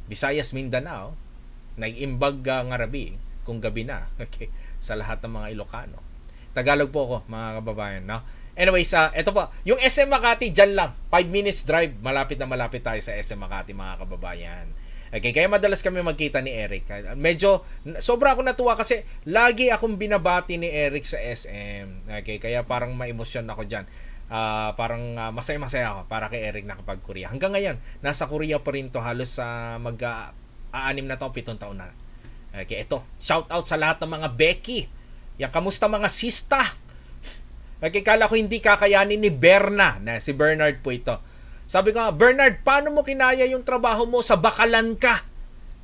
Visayas, Mindanao. Nag-imbag ngarabi kung gabi na. Okay? Sa lahat ng mga Ilocano. Tagalog po ako, mga kababayan. No? Anyways, ito po. Yung SM Makati, dyan lang. 5 minutes drive. Malapit na malapit tayo sa SM Makati, mga kababayan. Okay, kaya madalas kami magkita ni Eric. Medyo, sobra ako natuwa kasi lagi akong binabati ni Eric sa SM. Okay, kaya parang ma-emosyon ako dyan. Parang masaya-masaya ako para kay Eric nakapag-Korea. Hanggang ngayon, nasa Korea pa rin to. Halos mag-6 na taon, 7 taon na. Okay, ito. Shout out sa lahat ng mga Becky. Yan, kamusta mga sista? Okay, kala ko hindi kakayanin ni Berna. Si Bernard po ito. Sabi ko nga, Bernard, paano mo kinaya yung trabaho mo sa bakalan ka?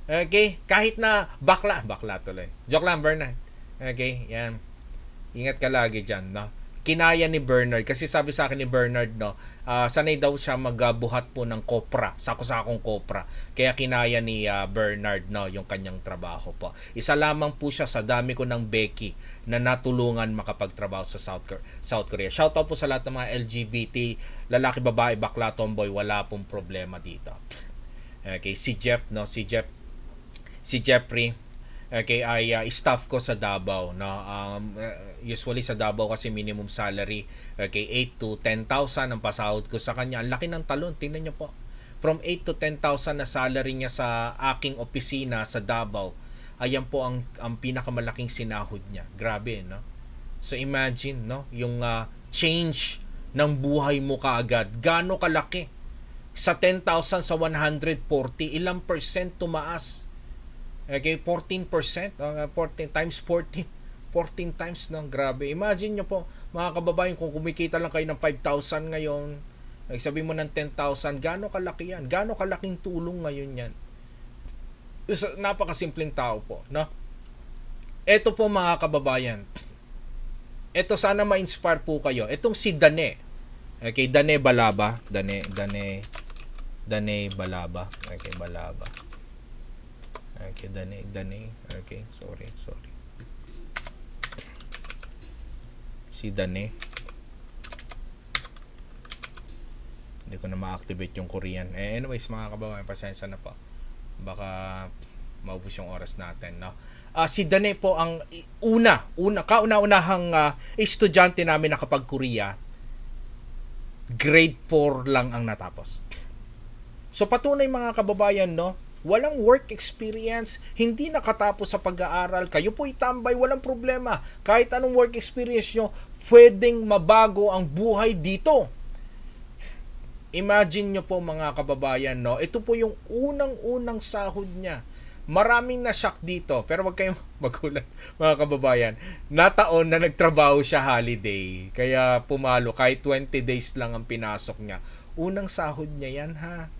Okay? Kahit na bakla tuloy. Joke lang, Bernard. Okay? Yan. Ingat ka lagi dyan, no? Kinaya ni Bernard. Kasi sabi sa akin ni Bernard, no, sanay daw siya magbuhat po ng kopra. Sako-sakong kopra. Kaya kinaya ni Bernard, no, yung kanyang trabaho po. Isa lamang po siya sa dami ko ng Becky na natulungan makapagtrabaho sa South Korea. Shoutout po sa lahat ng mga LGBT, lalaki, babae, bakla, tomboy, wala pong problema dito. Okay, si Jeffrey, okay, ay staff ko sa Davao, no. Usually sa Davao kasi minimum salary, okay, 8 to 10,000 ang pasahod ko sa kanya. Ang laki ng talon, tingnan niyo po. From 8 to 10,000 na salary niya sa aking opisina sa Davao, ayan po ang pinakamalaking sinahod niya. Grabe, no? So imagine, no, yung change ng buhay mo kaagad. Gaano kalaki? Sa 10,000 sa 140, ilang percent tumaas? Okay, 14%, 14 times 14 times, no? Grabe. Imagine nyo po, mga kababayan, kung kumikita lang kayo ng 5,000 ngayon, nagsabi mo ng 10,000, gaano kalaki yan? Gaano kalaking tulong ngayon yan? Napakasimpleng tao po, no? Ito po, mga kababayan, ito sana ma-inspire po kayo. Itong si Dane. Okay, Dane Balaba. Dane Balaba. Okay, Balaba. Okay, Dane. Okay, sorry. Si Dane. Hindi ko na ma-activate yung Korean. Anyways, mga kababayan, pasensya na po. Baka maubos yung oras natin, no? Si Dane po ang kauna-unahang estudyante namin nakapag-Korea. Grade 4 lang ang natapos. So patunay, mga kababayan, no? Walang work experience, hindi nakatapos sa pag-aaral, kayo po itambay, walang problema. Kahit anong work experience nyo, pwedeng mabago ang buhay dito. Imagine nyo po, mga kababayan, no? Ito po yung unang sahod niya. Maraming na-shock dito, pero wag kayong magulat, mga kababayan. Nataon na nagtrabaho siya holiday, kaya pumalo, kahit 20 days lang ang pinasok niya. Unang sahod niya yan, ha?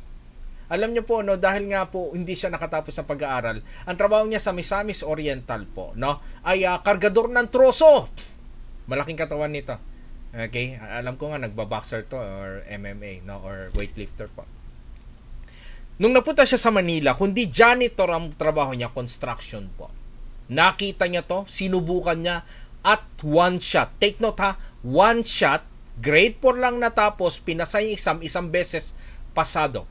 Alam niyo po, no, dahil nga po hindi siya nakatapos sa pag-aaral, ang trabaho niya sa Misamis Oriental po, no, ay kargador ng troso. Malaking katawan nito. Okay? Alam ko nga nagba-boxer to or MMA, no, or weightlifter po. Nung napunta siya sa Manila, kundi janitor ang trabaho niya, construction po. Nakita niya to, sinubukan niya at one shot. Take note ha, one shot, grade 4 lang natapos, pinasa yung exam, isang beses pasado.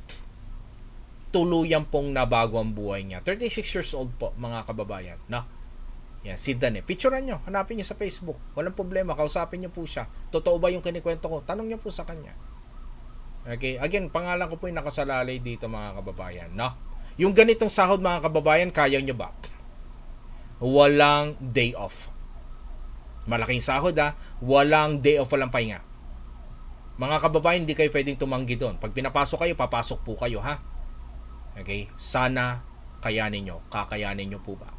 Tuluyan pong nabago ang buhay niya. 36 years old po, mga kababayan. No? Yan, si Dane. Picturean nyo, hanapin nyo sa Facebook. Walang problema, kausapin nyo po siya. Totoo ba yung kinikwento ko? Tanong nyo po sa kanya. Okay, again, pangalan ko po yung nakasalalay dito, mga kababayan. No? Yung ganitong sahod, mga kababayan, kaya nyo ba? Walang day off. Malaking sahod ha, walang day off, walang pahinga. Mga kababayan, hindi kayo pwedeng tumanggi doon. Pag pinapasok kayo, papasok po kayo ha. Okay, sana kayanin nyo. Kakayanin nyo po ba?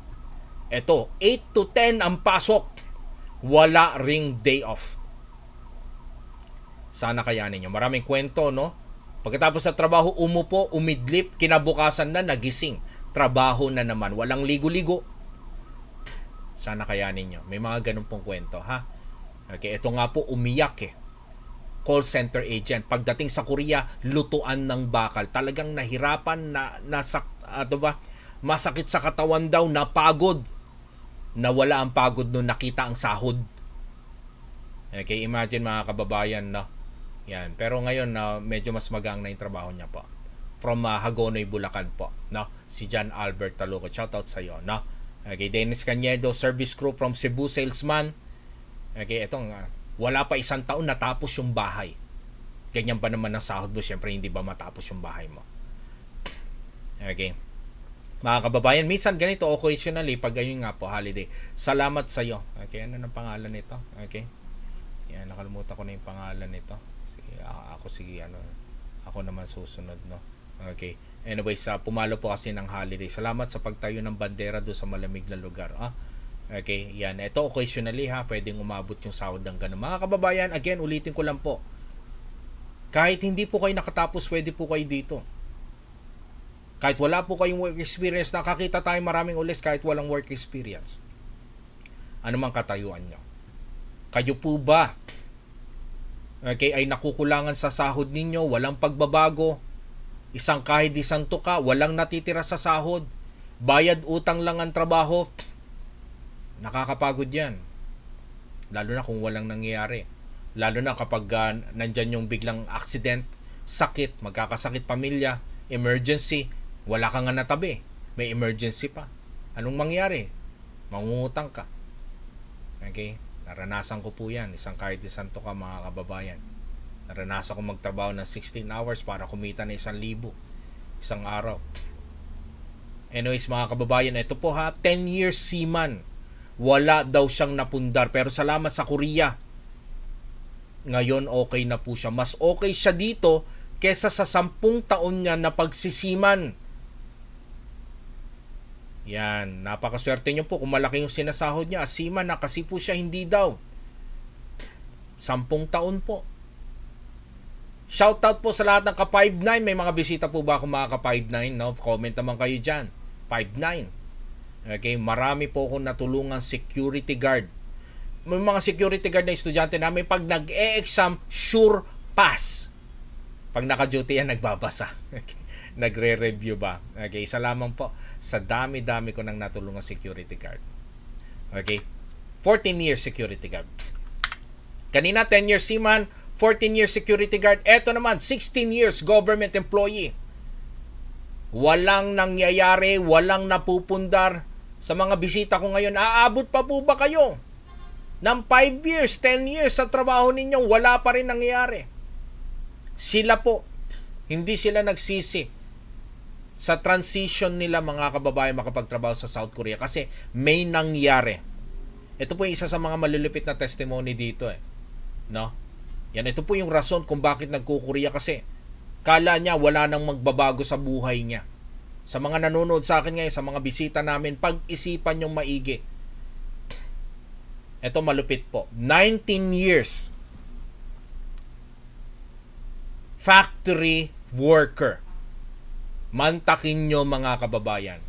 Ito, 8 to 10 ang pasok. Wala ring day off. Sana kayanin nyo. Maraming kwento, no? Pagkatapos sa trabaho, umupo, umidlip, kinabukasan na, nagising. Trabaho na naman. Walang ligo-ligo. Sana kayanin nyo. May mga ganun pong kwento, ha? Okay, ito nga po, umiyak eh. Call center agent. Pagdating sa Korea, lutuan ng bakal. Talagang nahirapan, masakit sa katawan daw, napagod. Nawala ang pagod nung nakita ang sahod. Okay, imagine mga kababayan, no? Yan. Pero ngayon, medyo mas magang na yung trabaho niya po. From Hagonoy, Bulacan po, no? Si John Albert Taluco. Shoutout sa iyo, no? Okay, Dennis Cañedo, service crew from Cebu, salesman. Okay, itong wala pa isang taon natapos yung bahay. Ganyan ba naman ang sahod mo? Siyempre, hindi ba matapos yung bahay mo? Okay. Mga kababayan, minsan ganito, occasionally, pag ayun nga po, holiday, salamat sa iyo. Okay, ano ng pangalan nito? Okay. Yan, nakalimutan ko na yung pangalan nito. Ako naman susunod, no? Okay. Anyways, pumalo po kasi ng holiday. Salamat sa pagtayo ng bandera doon sa malamig na lugar. Okay, yan. Ito occasionally ha, pwedeng umabot yung sahod ng ganun. Mga kababayan, again, ulitin ko lang po. Kahit hindi po kayo nakatapos, pwede po kayo dito. Kahit wala po kayong work experience, nakakita tayo maraming ulis kahit walang work experience. Ano mang katayuan nyo? Kayo po ba, okay, ay nakukulangan sa sahod ninyo, walang pagbabago, kahit isang tuka, walang natitira sa sahod, bayad utang lang ang trabaho, nakakapagod yan. Lalo na kung walang nangyayari. Lalo na kapag nandyan yung biglang accident, sakit, magkakasakit pamilya, emergency, wala kang nga natabi, may emergency pa. Anong mangyari? Mangungutang ka. Okay? Naranasan ko po yan. Kahit isang tuka, mga kababayan. Naranasan ko magtrabaho ng 16 hours para kumita ng 1,000 isang araw. Anyways, mga kababayan, ito po ha, 10 years seaman. Wala daw siyang napundar. Pero salamat sa Korea. Ngayon okay na po siya. Mas okay siya dito kesa sa 10 taon niya na pagsisiman. Yan, napakaswerte niyo po kung malaki yung sinasahod niya. Seaman na kasi po siya hindi daw. 10 taon po. Shoutout po sa lahat ng ka-5'9". May mga bisita po ba akong mga ka-5'9"? No? Comment naman kayo dyan. 5'9". Okay, marami po akong natulungan security guard. May mga security guard na estudyante namin, pag nag-e-exam, sure pass. Pag naka-duty yan, nagbabasa. Okay. Nagre-review ba? Okay, isa lamang po sa dami-dami ko nang natulungan security guard. Okay, 14 years security guard. Kanina 10 years seaman, 14 years security guard. Eto naman, 16 years government employee. Walang nangyayari, walang napupundar. Sa mga bisita ko ngayon, aabot pa po ba kayo ng 5 years, 10 years sa trabaho ninyo, wala pa rin nangyayari? Sila po, hindi sila nagsisi sa transition nila, mga kababayan, makapagtrabaho sa South Korea kasi may nangyari. Ito po yung isa sa mga malulupit na testimony dito no? Yan, ito po yung rason kung bakit nagko-Korea, kasi kala niya wala nang magbabago sa buhay niya. Sa mga nanonood sa akin ngayon, sa mga bisita namin, pag-isipan yung maigi. Ito malupit po. 19 years factory worker. Mantakin nyo, mga kababayan.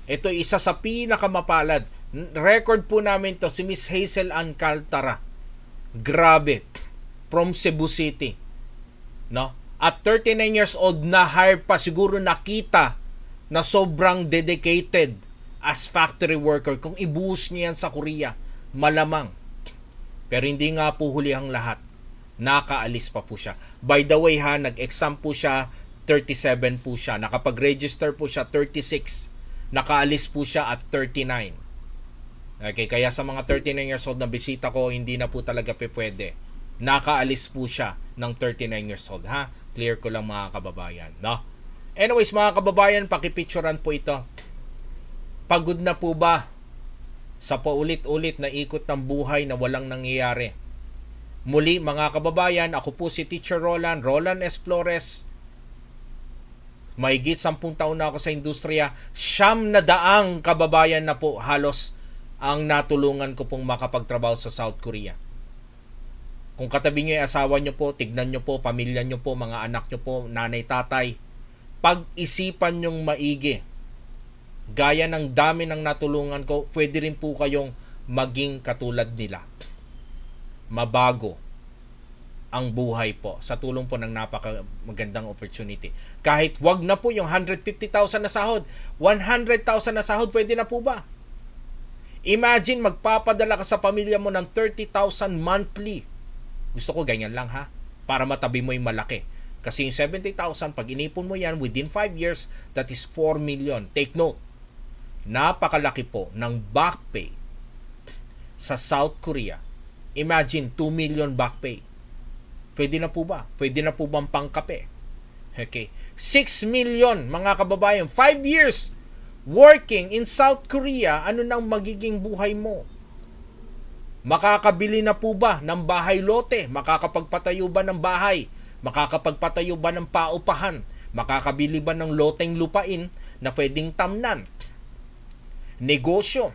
Ito isa sa pinakamapalad. Record po namin to, si Miss Hazel Alcantara. Grabe. From Cebu City. No? At 39 years old, na-hire pa, siguro nakita na sobrang dedicated as factory worker. Kung ibuhos niya yan sa Korea, malamang. Pero hindi nga po huli ang lahat. Nakaalis pa po siya. By the way ha, nag-exam po siya, 37 po siya. Nakapag-register po siya, 36. Nakaalis po siya at 39. Okay, kaya sa mga 39 years old na bisita ko, hindi na po talaga pwede. Nakaalis po siya ng 39 years old, ha? Clear ko lang mga kababayan, no? Anyways, mga kababayan, pakipicturan po ito. Pagod na po ba sa paulit-ulit na ikot ng buhay na walang nangyayari? Muli, mga kababayan, ako po si Teacher Roland S. Flores. Mahigit 10 taon na ako sa industriya. 900 kababayan na po halos ang natulungan ko pong makapagtrabaho sa South Korea. Kung katabi nyo yung asawa nyo po, tignan nyo po, pamilya nyo po, mga anak nyo po, nanay, tatay, pag-isipan nyong maigi. Gaya ng dami ng natulungan ko, pwede rin po kayong maging katulad nila. Mabago ang buhay po sa tulong po ng napaka-magandang opportunity. Kahit wag na po yung 150,000 na sahod, 100,000 na sahod, pwede na po ba? Imagine magpapadala ka sa pamilya mo ng 30,000 monthly. Gusto ko ganyan lang ha, para matabi mo yung malaki. Kasi yung 70,000, pag inipon mo yan, within 5 years, that is 4 million. Take note, napakalaki po ng back pay sa South Korea. Imagine, 2 million back pay. Pwede na po ba? Pwede na po bang pangkape? Okay. 6 million, mga kababayan, 5 years working in South Korea, ano nang magiging buhay mo? Makakabili na po ba ng bahay lote? Makakapagpatayo ba ng bahay? Makakapagpatayo ba ng paupahan? Makakabili ba ng loteng lupain na pwedeng tamnan? Negosyo,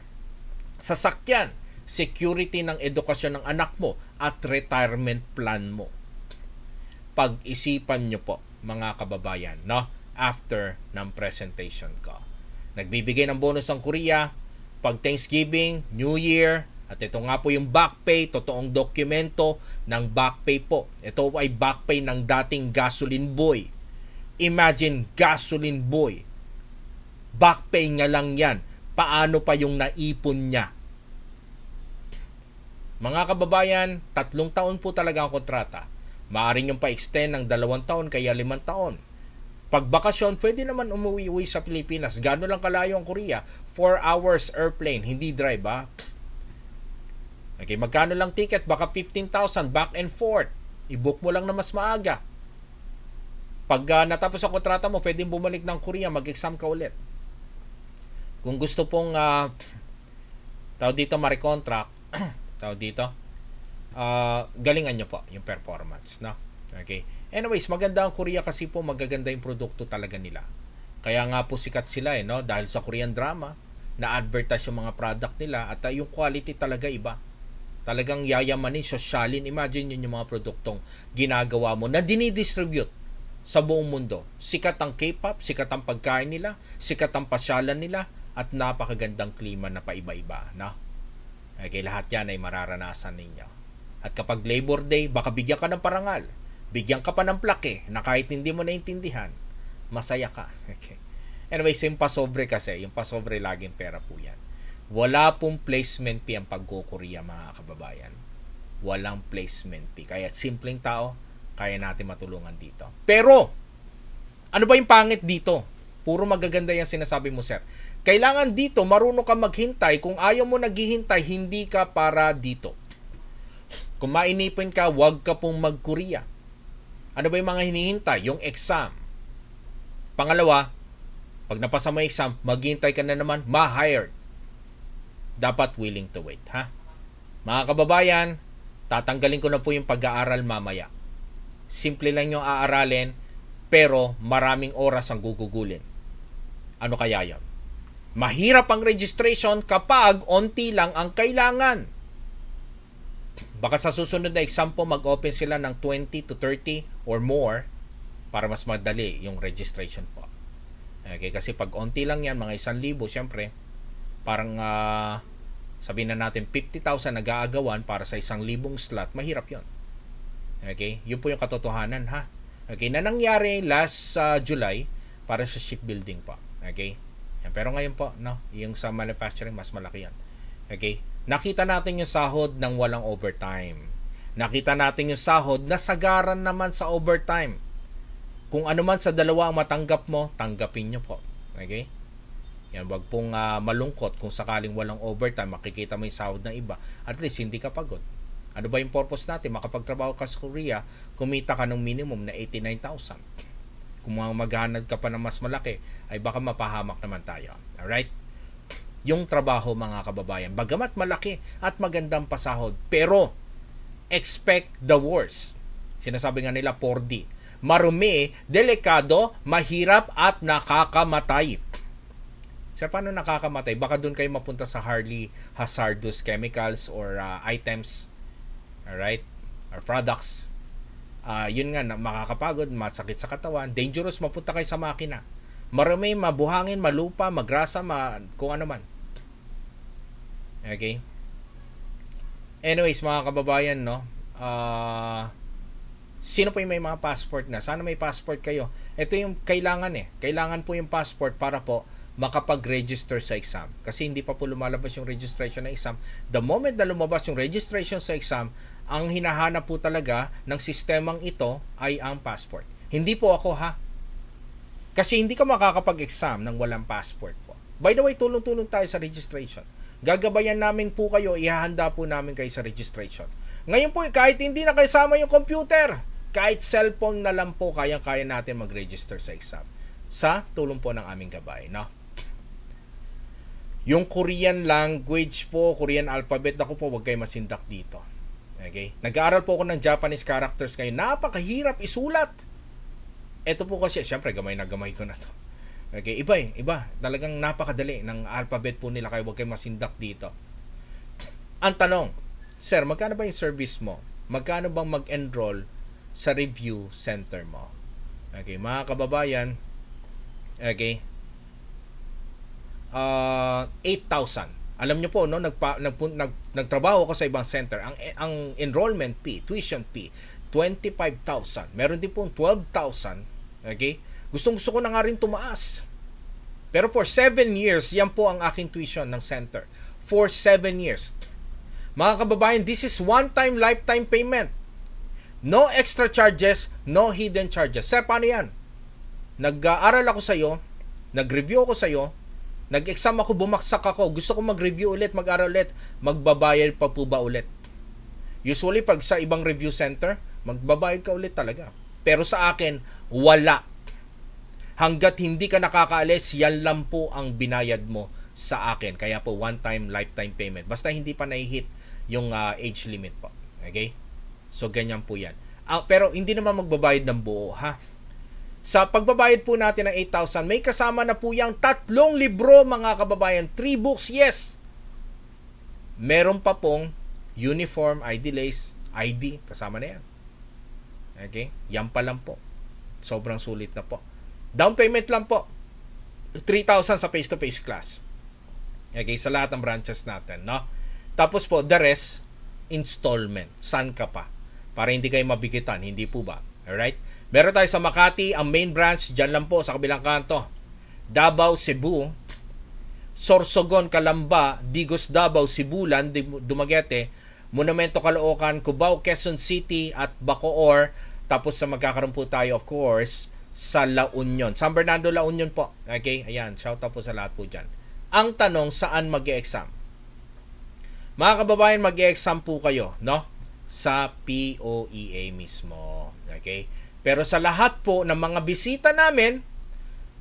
sasakyan, security ng edukasyon ng anak mo at retirement plan mo. Pag-isipan nyo po, mga kababayan, no? After ng presentation ko. Nagbibigay ng bonus ang Korea pag Thanksgiving, New Year, at ito nga po yung back pay, totoong dokumento ng back pay po. Ito ay back pay ng dating gasoline boy. Imagine, gasoline boy. Back pay nga lang yan. Paano pa yung naipon niya? Mga kababayan, 3 taon po talaga ang kontrata. Maaaring yung pa-extend ng 2 taon kaya 5 taon. Pag bakasyon, pwede naman umuwi sa Pilipinas. Gano'n lang kalayo ang Korea? 4 hours airplane, hindi drive ha? Okay, magkano lang ticket? Baka 15,000 back and forth. I-book mo lang na mas maaga. Pag natapos ang kontrata mo, pwedeng bumalik ng Korea, mag-exam ka ulit. Kung gusto pong tawag dito ma-recontract, tawag dito, galingan nyo po yung performance, no? Okay. Anyways, maganda ang Korea kasi po magaganda yung produkto talaga nila. Kaya nga po sikat sila no? Dahil sa Korean drama, na-advertise yung mga product nila at yung quality talaga iba. Talagang yayamanin, sosyalin. Imagine yun yung mga produktong ginagawa mo na dinidistribute sa buong mundo. Sikat ang K-pop, sikat ang pagkain nila, sikat ang pasyalan nila, at napakagandang klima na paiba-iba. No? Okay, lahat yan ay mararanasan ninyo. At kapag Labor Day, baka bigyan ka ng parangal. Bigyan ka pa ng plaque na kahit hindi mo naintindihan, masaya ka. Okay. Anyways, yung pasobre kasi, yung pasobre laging pera po yan. Wala pong placement fee ang pag-Korea, mga kababayan. Walang placement fee. Kaya simpleng tao, kaya natin matulungan dito. Pero, ano ba yung pangit dito? Puro magaganda yung sinasabi mo, sir. Kailangan dito, marunong ka maghintay. Kung ayaw mo naghihintay, hindi ka para dito. Kung mainipin ka, wag ka pong mag-Korea. Ano ba yung mga hinihintay? Yung exam. Pangalawa, pag napasa mo yung exam, maghihintay ka na naman, ma-hired. Dapat willing to wait, ha? Mga kababayan, tatanggalin ko na po yung pag-aaral mamaya. Simple lang yung aaralin, pero maraming oras ang gugugulin. Ano kaya yon? Mahirap ang registration kapag onti lang ang kailangan. Baka sa susunod na exam po, mag-open sila ng 20 to 30 or more para mas madali yung registration po. Okay, kasi pag onti lang yan, mga 1,000, syempre, parang Sabihin na natin 50,000 nag-aagawan para sa 1,000 slot, mahirap yon. Okay? Yun po yung katotohanan, ha? Okay, na nangyari last July para sa shipbuilding po. Okay? Yan. Pero ngayon po, no, yung sa manufacturing, mas malaki yan. Okay? Nakita natin yung sahod ng walang overtime. Nakita natin yung sahod na sagaran naman sa overtime. Kung ano man sa dalawa ang matanggap mo, tanggapin nyo po. Okay? Yan, wag pong malungkot kung sakaling walang overtime, makikita mo yung sahod ng iba. At least, hindi ka pagod. Ano ba yung purpose natin? Makapagtrabaho ka sa Korea, kumita ka ng minimum na 89,000. Kung maghanad ka pa ng mas malaki, ay baka mapahamak naman tayo. Alright? Yung trabaho, mga kababayan, bagamat malaki at magandang pasahod, pero expect the worst. Sinasabi nga nila 4D. Marumi, delikado, mahirap at nakakamatay. Sir, paano nakakamatay? Baka doon kayo mapunta sa highly hazardous chemicals or items, alright, or products. Yun nga, makakapagod, masakit sa katawan, dangerous, mapunta kayo sa makina. Marami, mabuhangin, malupa, magrasa, kung ano man. Okay? Anyways, mga kababayan, no? Sino po yung may mga passport na? Sana may passport kayo. Ito yung kailangan Kailangan po yung passport para po makapag-register sa exam. Kasi hindi pa po lumalabas yung registration ng exam. The moment na lumabas yung registration sa exam, ang hinahanap po talaga ng sistemang ito ay ang passport. Hindi po ako, ha? Kasi hindi ka makakapag-exam ng walang passport po. By the way, tulong-tulong tayo sa registration. Gagabayan namin po kayo, ihahanda po namin kayo sa registration. Ngayon po, kahit hindi na kasama yung computer, kahit cellphone na lang po, kayang-kaya natin mag-register sa exam. Sa tulong po ng aming gabay, no? Yung Korean language po, Korean alphabet, ako po, huwag kayo masindak dito. Okay? Nag-aaral po ako ng Japanese characters ngayon. Napakahirap isulat. Ito po kasi, syempre, gamay na gamay ko na to. Okay? Iba. Talagang napakadali ng alphabet po nila, kaya huwag kayo masindak dito. Ang tanong, sir, magkano ba yung service mo? Magkano bang mag-enroll sa review center mo? Okay, mga kababayan, okay, 8,000. Alam nyo po, no, nagtrabaho ako sa ibang center. Ang enrollment fee, tuition fee, 25,000. Meron din po 12,000. Okay? Gusto ko na nga rin tumaas. Pero for 7 years, yan po ang aking tuition ng center. For 7 years. Mga kababayan, this is one-time, lifetime payment. No extra charges, no hidden charges. Sir, paano yan? Nag-aaral ako sa'yo, nag-review ako sa'yo, nag-exam ako, bumaksak ako, gusto ko mag-review ulit, mag-aral ulit, magbabayad pa po ba ulit? Usually, pag sa ibang review center, magbabayad ka ulit talaga. Pero sa akin, wala. Hanggat hindi ka nakakaalis, yan lang po ang binayad mo sa akin. Kaya po, one-time, lifetime payment. Basta hindi pa nai-hit yung age limit po. Okay? So, ganyan po yan. Pero hindi naman magbabayad ng buo, ha? Sa pagbabayad po natin ng 8,000, may kasama na po yung 3 libro, mga kababayan. 3 books, yes. Meron pa pong uniform, ID lace, ID, kasama na yan. Okay? Yan pa lang po. Sobrang sulit na po. Down payment lang po. 3,000 sa face-to-face class. Okay? Sa lahat ng branches natin, no? Tapos po, the rest, installment. San ka pa? Para hindi kayo mabigitan, hindi po ba? Alright? Meron tayo sa Makati, ang main branch, dyan lang po sa kabilang kanto. Davao, Cebu, Sorsogon, Calamba, Digos, Davao, Sibulan, Dumaguete, Monumento, Caloocan, Cubao, Quezon City, at Bacoor. Tapos sa magkakaroon po tayo, of course, sa La Union. San Bernardo, La Union po. Okay? Ayan, shout out po sa lahat po dyan. Ang tanong, saan mag-e-exam? Mga kababayan, mag-e-exam po kayo, no? Sa POEA mismo. Okay? Pero sa lahat po ng mga bisita namin,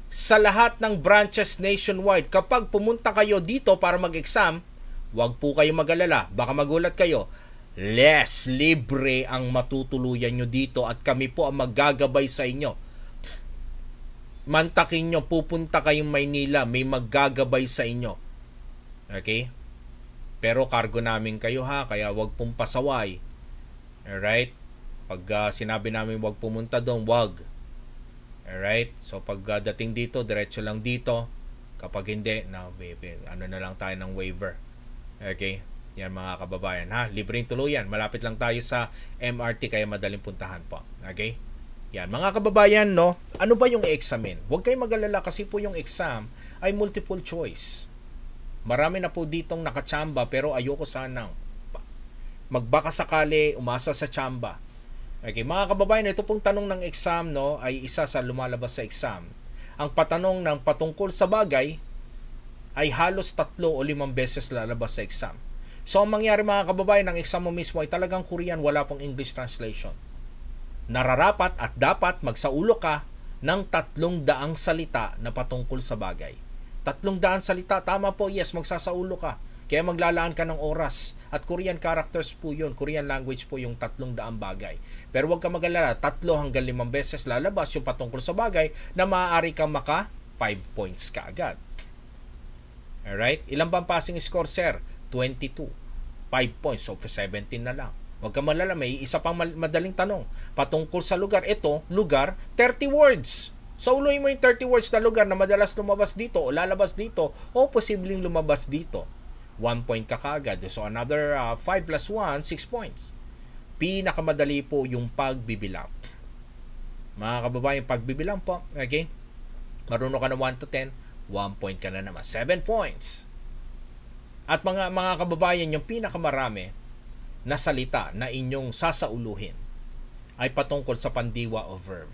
sa lahat ng branches nationwide, kapag pumunta kayo dito para mag-exam, huwag po kayo mag-alala. Baka magulat kayo. Libre ang matutuluyan nyo dito at kami po ang maggagabay sa inyo. Mantakin nyo, pupunta kayong Maynila, may maggagabay sa inyo. Okay? Pero cargo namin kayo, ha, kaya huwag pong pasaway. Alright? Pag sinabi namin wag pumunta doon, wag. Alright? So pag dating dito, diretso lang dito. Kapag hindi, ano na lang tayo ng waiver. Okay? Yan mga kababayan ha. Libreng tuluyan. Malapit lang tayo sa MRT kaya madaling puntahan po. Okay? Yan mga kababayan, no? Ano ba yung examin? Huwag kayong mag-alala kasi po yung exam ay multiple choice. Marami na po ditong nakachamba pero ayoko sanang magbaka sakali umasa sa chamba. Okay, mga kababayan, ito pong tanong ng exam, no, ay isa sa lumalabas sa exam. Ang patanong ng patungkol sa bagay ay halos 3 o 5 beses lalabas sa exam. So, ang mangyari mga kababayan, ng exam mo mismo ay talagang Korean, wala pong English translation. Nararapat at dapat magsaulo ka ng 300 salita na patungkol sa bagay. 300 salita, tama po, yes, magsasaulo ka. Kaya maglalaan ka ng oras. At Korean characters po yun, Korean language po yung 300 bagay. Pero huwag ka mag-alala, 3 hanggang 5 beses lalabas yung patungkol sa bagay na maaari kang maka 5 points ka agad. Alright? Ilan ba ang passing score, sir? 22. 5 points, so 17 na lang. Huwag ka malala, may isa pang madaling tanong. Patungkol sa lugar. Ito, lugar, 30 words. Sauluhin mo yung 30 words na lugar na madalas lumabas dito o lalabas dito o posibleng lumabas dito. 1 point ka kaagad. So another 5 plus 1, 6 points. Pinakamadali po yung pagbibilang. Mga kababayan, pagbibilang po. Okay? Marunong ka na 1 to 10, 1 point ka na naman. 7 points. At mga kababayan, yung pinakamarami na salita na inyong sasauluhin ay patungkol sa pandiwa o verb.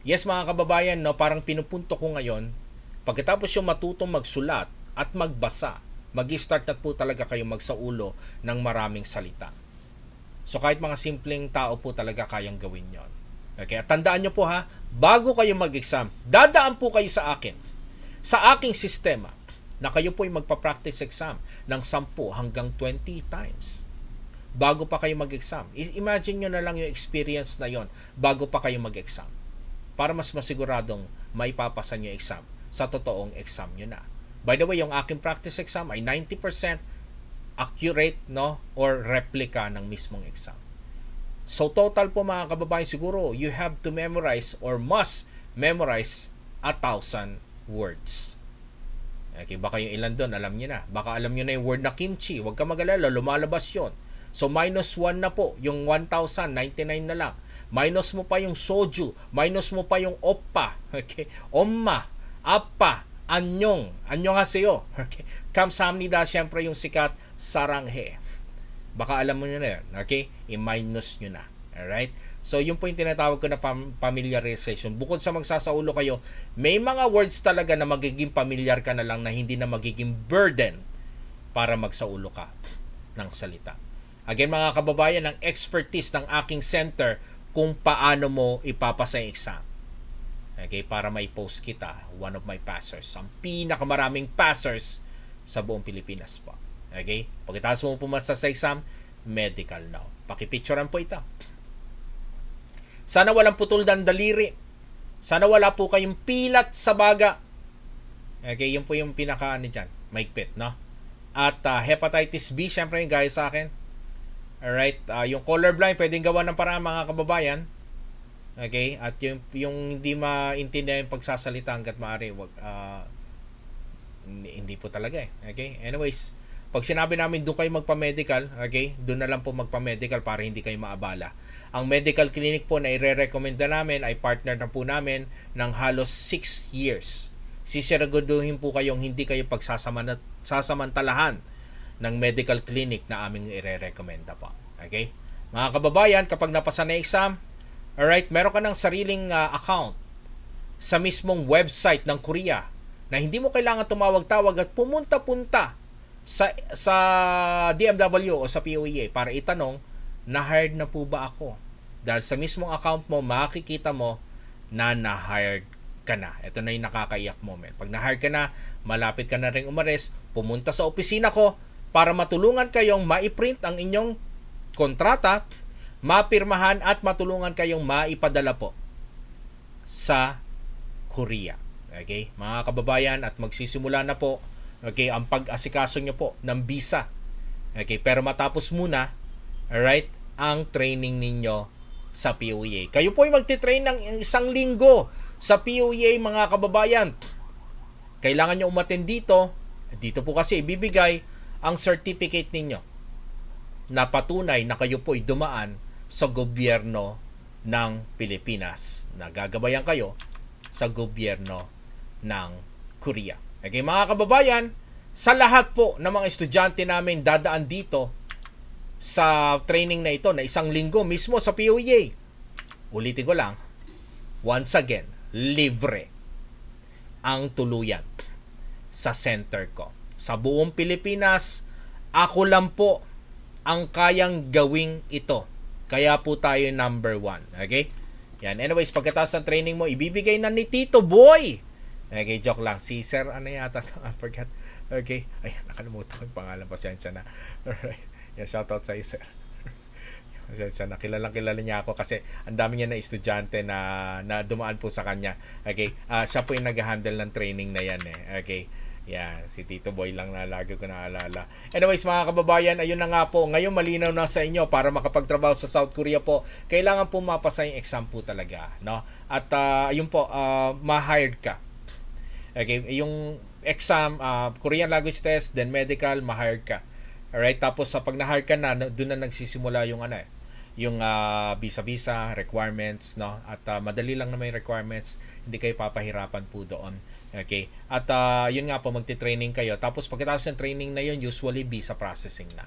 Yes mga kababayan, no, parang pinupunto ko ngayon, pagkatapos yung matutong magsulat at magbasa, mag-start na po talaga kayo magsaulo ng maraming salita. So kahit mga simpleng tao po talaga kayang gawin yon. Okay, at tandaan nyo po ha, bago kayo mag-exam, dadaan po kayo sa akin, sa aking sistema, na kayo po ay magpa-practice exam ng 10 hanggang 20 times. Bago pa kayo mag-exam. Imagine nyo na lang yung experience na yon bago pa kayo mag-exam. Para mas masiguradong maipapasa nyo yung exam sa totoong exam nyo na. By the way, yung aking practice exam ay 90% accurate, no, or replica ng mismong exam. So total po mga kababayan, siguro you have to memorize or must memorize 1,000 words. Okay, baka yung ilan doon, alam nyo na. Baka alam nyo na yung word na kimchi. Huwag ka mag-alala, lumalabas yon. So, minus 1 na po. Yung 1,099 na lang. Minus mo pa yung soju. Minus mo pa yung oppa. Okay? Omma. Appa. Anyong. Anyong haseyo. Okay? Kamsamnida, syempre yung sikat saranghe. Baka alam mo nyo na yun. Okay? I-minus nyo na. Alright? So, yun po yung tinatawag ko na familiarization. Bukod sa magsasaulo kayo, may mga words talaga na magiging familiar ka na lang na hindi na magiging burden para magsaulo ka ng salita. Again mga kababayan, ang expertise ng aking center kung paano mo ipapasa yung exam. Okay, para may post kita, one of my passers. Ang pinakamaraming passers sa buong Pilipinas po. Okay? Pagkatapos mo pumasa sa exam, medical now. Pakipicturean po ito. Sana walang putol ng daliri. Sana wala po kayong pilat sa baga. Okay, yun po yung pinaka-ano dyan. Maigpit, no? At hepatitis B, syempre yung gaya sa akin. Alright, yung colorblind, pwedeng gawa ng paraan mga kababayan. Okay, at yung hindi maintindihan yung pagsasalita hanggat maaari, hindi po talaga eh. Okay, anyways, pag sinabi namin doon kayo magpa-medical, okay, doon na lang po magpa-medical para hindi kayo maabala. Ang medical clinic po na ire-recommenda namin ay partner na po namin ng halos 6 years. Sisiraguduhin po kayong hindi kayo pagsasamantalahan ng medical clinic na aming ire-recommenda po. Okay? Mga kababayan, kapag napasa na exam, alright, meron ka ng sariling account sa mismong website ng Korea na hindi mo kailangan tumawag-tawag at pumunta-punta sa DMW o sa POEA para itanong, na-hired na po ba ako? Dahil sa mismong account mo, makikita mo na na-hired ka na. Ito na yung nakakaiyak moment. Pag na-hired ka na, malapit ka na rin umalis, pumunta sa opisina ko para matulungan kayong ma-print ang inyong kontrata, mapirmahan at matulungan kayong maipadala po sa Korea. Okay? Mga kababayan, at magsisimula na po, okay, ang pag-asikaso nyo po ng visa. Okay? Pero matapos muna, alright, ang training ninyo sa POEA. Kayo po ay magti-train ng 1 linggo sa POEA mga kababayan. Kailangan nyo umattend dito. Dito po kasi ibibigay ang certificate ninyo na patunay na kayo po'y dumaan sa gobyerno ng Pilipinas. Nagagabayan kayo sa gobyerno ng Korea. Okay, mga kababayan, sa lahat po ng mga estudyante namin dadaan dito sa training na ito na 1 linggo mismo sa POEA. Ulitin ko lang, once again, libre ang tuluyan sa center ko. Sa buong Pilipinas, ako lang po ang kayang gawing ito. Kaya po tayo number 1. Okay? Yan. Anyways, pagkatapos ng training mo, ibibigay na ni Tito Boy. Okay, joke lang. Si Sir, ano yata? I forgot. Okay. Ay, nakalimutan ko yung pangalan. Pasensya na. Alright. Yan, shoutout sa iyo, Sir. Pasensya na. Kilalang niya ako kasi ang dami niya na estudyante na dumaan po sa kanya. Okay. Siya po yung nag-handle ng training na yan eh. Okay. Yan, si Tito Boy lang na lagi ko naalala. Anyways, mga kababayan, ayun na nga po. Ngayon malinaw na sa inyo para makapagtrabaho sa South Korea po. Kailangan po mapasa yung exam po talaga, no? At ayun po, ma-hired ka. Okay, yung exam, Korean language test, then medical, ma-hired ka. Alright, tapos sa pag na-hire ka na, doon na nagsisimula yung yung visa requirements, no? At madali lang na may requirements, hindi kayo papahirapan po doon. Okay? At yun nga po, magti-training kayo. Tapos pagkatapos ng training na yun, usually visa processing na.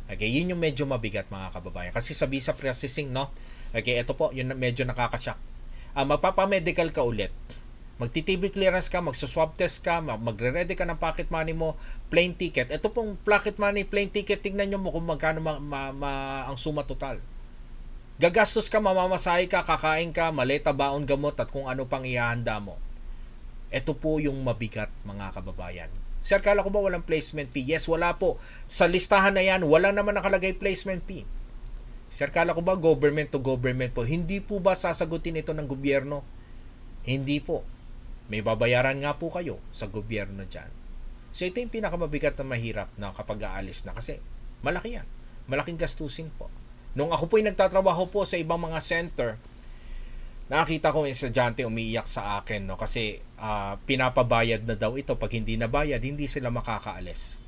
Okay? Yun yung medyo mabigat, mga kababayan. Kasi sa visa processing, no? Okay, ito po, yun medyo nakaka-shock. Magpapa-medical ka ulit. Magti-TB clearance ka, magsa-swab test ka, magre-ready ka ng pocket money mo, plane ticket. Ito pong pocket money, plane ticket, tignan nyo mo kung magkano ang suma total. Gagastos ka, mamamasahe ka, kakain ka, maleta, baon, gamot, at kung ano pang ihahanda mo. Ito po yung mabigat, mga kababayan. Sir, kala ko ba walang placement fee? Yes, wala po. Sa listahan na yan, wala naman nakalagay placement fee. Sir, kala ko ba government to government po? Hindi po ba sasagutin ito ng gobyerno? Hindi po. May babayaran nga po kayo sa gobyerno dyan. So ito yung pinakamabigat na mahirap na kapag aalis na kasi malaki yan. Malaking gastusin po. Nung ako po yung nagtatrabaho po sa ibang mga center, nakakita ko yung estudyante umiiyak sa akin, no? Kasi pinapabayad na daw ito. Pag hindi nabayad, hindi sila makakaalis.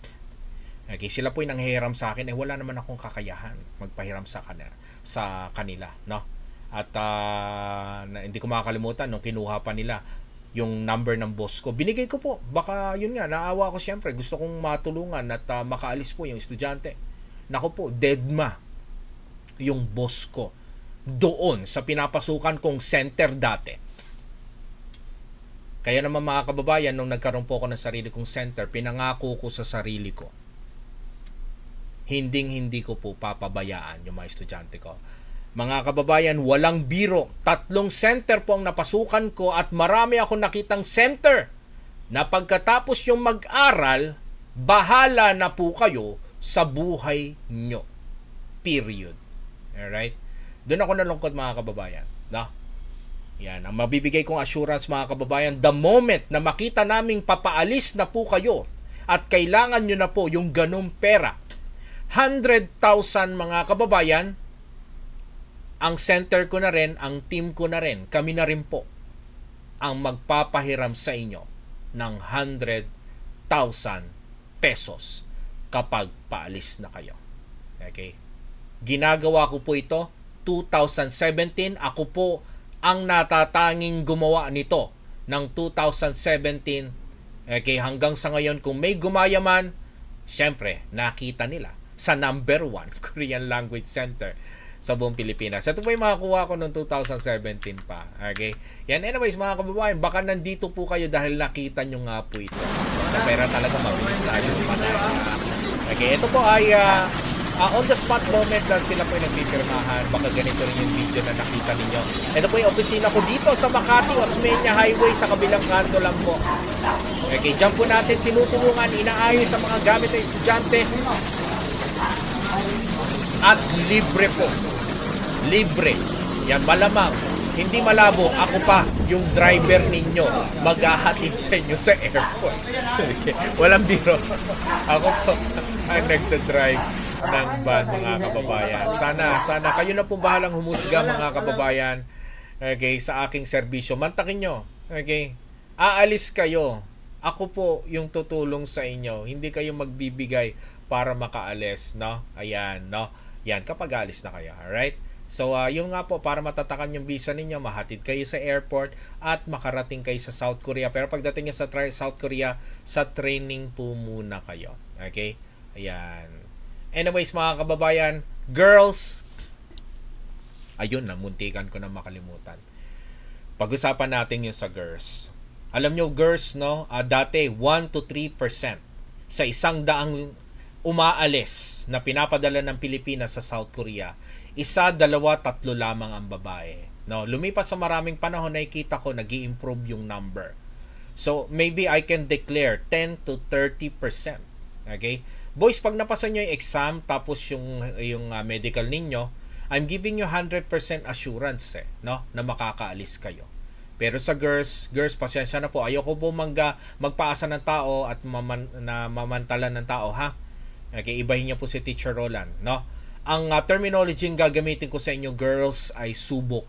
Okay, sila po yung nanghihiram sa akin, wala naman akong kakayahan magpahiram sa kanila, no? At hindi ko makakalimutan nung kinuha pa nila yung number ng boss ko. Binigay ko po. Baka yun nga, naawa ko siyempre. Gusto kong matulungan at makaalis po yung estudyante. Naku po, deadma yung boss ko doon sa pinapasukan kong center dati. Kaya naman, mga kababayan, nung nagkaroon po ako ng sarili kong center, pinangako ko sa sarili ko, hindi ko po papabayaan yung mga estudyante ko. Mga kababayan, walang biro. 3 center po ang napasukan ko at marami akong nakitang center na pagkatapos yung mag-aral, bahala na po kayo sa buhay nyo. Period. Alright? Doon ako nalungkot, mga kababayan. No? Yan. Ang mabibigay kong assurance, mga kababayan, the moment na makita naming papaalis na po kayo at kailangan nyo na po yung ganung pera, 100,000, mga kababayan, ang center ko na rin, ang team ko na rin, kami na rin po ang magpapahiram sa inyo ng 100,000 pesos kapag paalis na kayo. Okay? Ginagawa ko po ito 2017. Ako po ang natatanging gumawa nito ng 2017. Okay, hanggang sa ngayon, kung may gumaya man, syempre, nakita nila sa number 1 Korean Language Center sa buong Pilipinas. Ito po yung makakuha ko noong 2017 pa. Okay? Yan, anyways, mga kababayan, baka nandito po kayo dahil nakita nyo nga po ito. Basta pera talaga, mabilis tayo manay. Okay, ito po ay on the spot moment na sila po yung nagpipirmahan. Baka ganito rin yung video na nakita ninyo. Ito po yung opisina ko dito sa Makati, Osmeña Highway, sa kabilang kanto lang po. Okay, dyan po natin tinutulungan, inaayos sa mga gamit ng estudyante. At libre po. Libre. Yan, malamang. Hindi malabo, ako pa yung driver ninyo maghahatid sa inyo sa airport. Okay. Walang biro. Ako po ang nagdadrive ng van, mga kababayan. Sana kayo na po bahalang humusga, mga kababayan, okay, sa aking serbisyo. Mantakin nyo. Okay. Aalis kayo. Ako po yung tutulong sa inyo. Hindi kayo magbibigay para makaalis, no? Ayan, no? Yan, kapag alis na kayo, alright? So, yun nga po, para matatakan yung visa ninyo, mahatid kayo sa airport at makarating kayo sa South Korea. Pero pagdating nyo sa South Korea, sa training po muna kayo. Okay? Ayan. Anyways, mga kababayan, girls, ayun na, muntikan ko na makalimutan. Pag-usapan natin yung sa girls. Alam nyo, girls, no? Dati, 1 to 3% sa 100 umaalis na pinapadala ng Pilipinas sa South Korea. 1, 2, 3 lamang ang babae. No, lumipas sa maraming panahon, nakikita ko nag-i-improve yung number. So, maybe I can declare 10 to 30%. Okay? Boys, pag napasa nyo yung exam, tapos yung medical ninyo, I'm giving you 100% assurance no, na makakaalis kayo. Pero sa girls, pasensya na po. Ayoko po magpaasa ng tao at mamantalan ng tao, ha? Okay, ibahin niyo po si Teacher Roland, no? Ang terminology yung gagamitin ko sa inyo, girls, ay subok.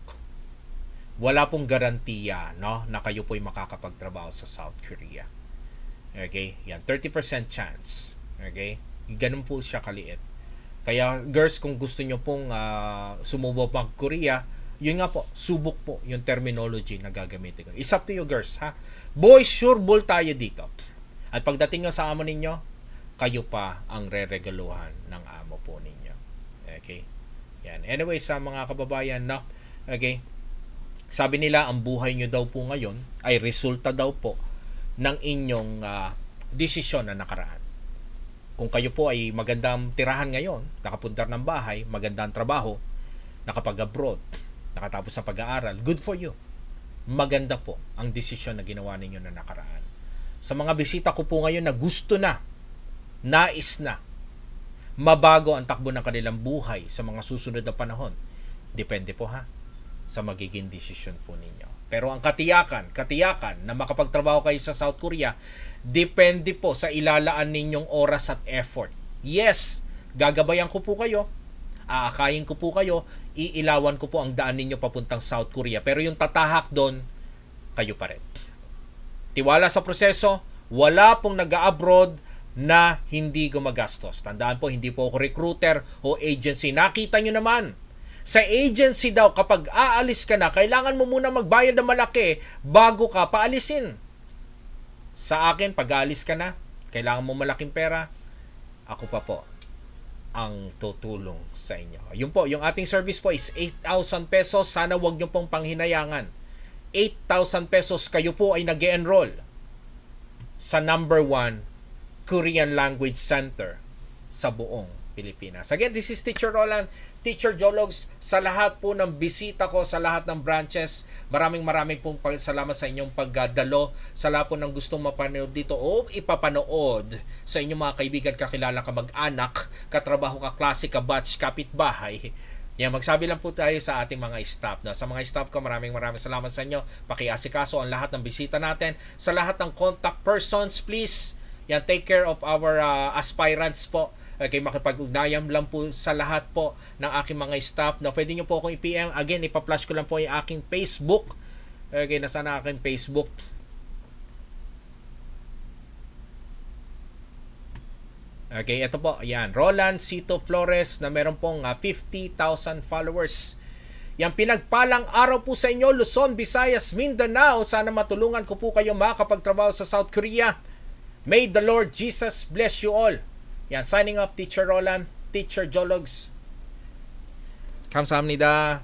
Wala pong garantiya, no, na kayo po'y makakapagtrabaho sa South Korea. Okay? Yan, 30% chance. Okay? Ganun po siya kaliit. Kaya, girls, kung gusto nyo pong sumubok pang Korea, yun nga po, subok po yung terminology na gagamitin ko. It's up to you, girls, ha? Boys, sure bull tayo dito. At pagdating nyo sa amo ninyo, kayo pa ang re-regaluhan ng amo po ninyo. Okay? Yan. Anyway, sa mga kababayan, no? Okay? Sabi nila, ang buhay nyo daw po ngayon ay resulta daw po ng inyong desisyon na nakaraan. Kung kayo po ay magandang tirahan ngayon, nakapundar ng bahay, magandang trabaho, nakapag-abroad, nakatapos sa pag-aaral, good for you. Maganda po ang desisyon na ginawa ninyo na nakaraan. Sa mga bisita ko po ngayon na gusto na, nais na, mabago ang takbo ng kanilang buhay sa mga susunod na panahon. Depende po, ha, sa magiging desisyon po ninyo. Pero ang katiyakan na makapagtrabaho kayo sa South Korea, depende po sa ilalaan ninyong oras at effort. Yes, gagabayan ko po kayo, aakayin ko po kayo, iilawan ko po ang daan ninyo papuntang South Korea. Pero yung tatahak doon, kayo pa rin. Tiwala sa proseso, wala pong nag-abroad na hindi gumagastos. Tandaan po, hindi po ako recruiter o agency. Nakita nyo naman, sa agency daw, kapag aalis ka na, kailangan mo muna magbayad ng malaki bago ka paalisin. Sa akin, pag aalis ka na, kailangan mo malaking pera, ako pa po ang tutulong sa inyo. Yun po, yung ating service po is 8,000 pesos. Sana wag nyo pong panghinayangan. 8,000 pesos, kayo po ay nag-enroll sa number 1 Korean Language Center sa buong Pilipinas. Again, this is Teacher Roland, Teacher Jologs. Sa lahat po ng bisita ko, sa lahat ng branches, maraming pong salamat sa inyong pagdalo. Sa lahat po ng gustong mapanood dito o ipapanood sa inyong mga kaibigan, kakilala, kamag-anak, katrabaho, kaklase, kabatch, kapitbahay. Yan, magsabi lang po tayo sa ating mga staff. Sa mga staff ko, maraming salamat sa inyo. Pakiasikaso ang lahat ng bisita natin. Sa lahat ng contact persons, please, yan, take care of our aspirants po. Okay, makipag-ugnayan lang po sa lahat po ng aking mga staff na pwede nyo po akong i-PM. Again, ipa-flash ko lang po yung aking Facebook. Okay, nasa na aking Facebook. Okay, ito po. Ayan, Roland Cito Flores na meron pong 50,000 followers. Yan, pinagpalang araw po sa inyo, Luzon, Visayas, Mindanao. Sana matulungan ko po kayo makakapagtrabaho sa South Korea. May the Lord Jesus bless you all. Yan, signing off, Teacher Roland, Teacher Jologs. 감사합니다.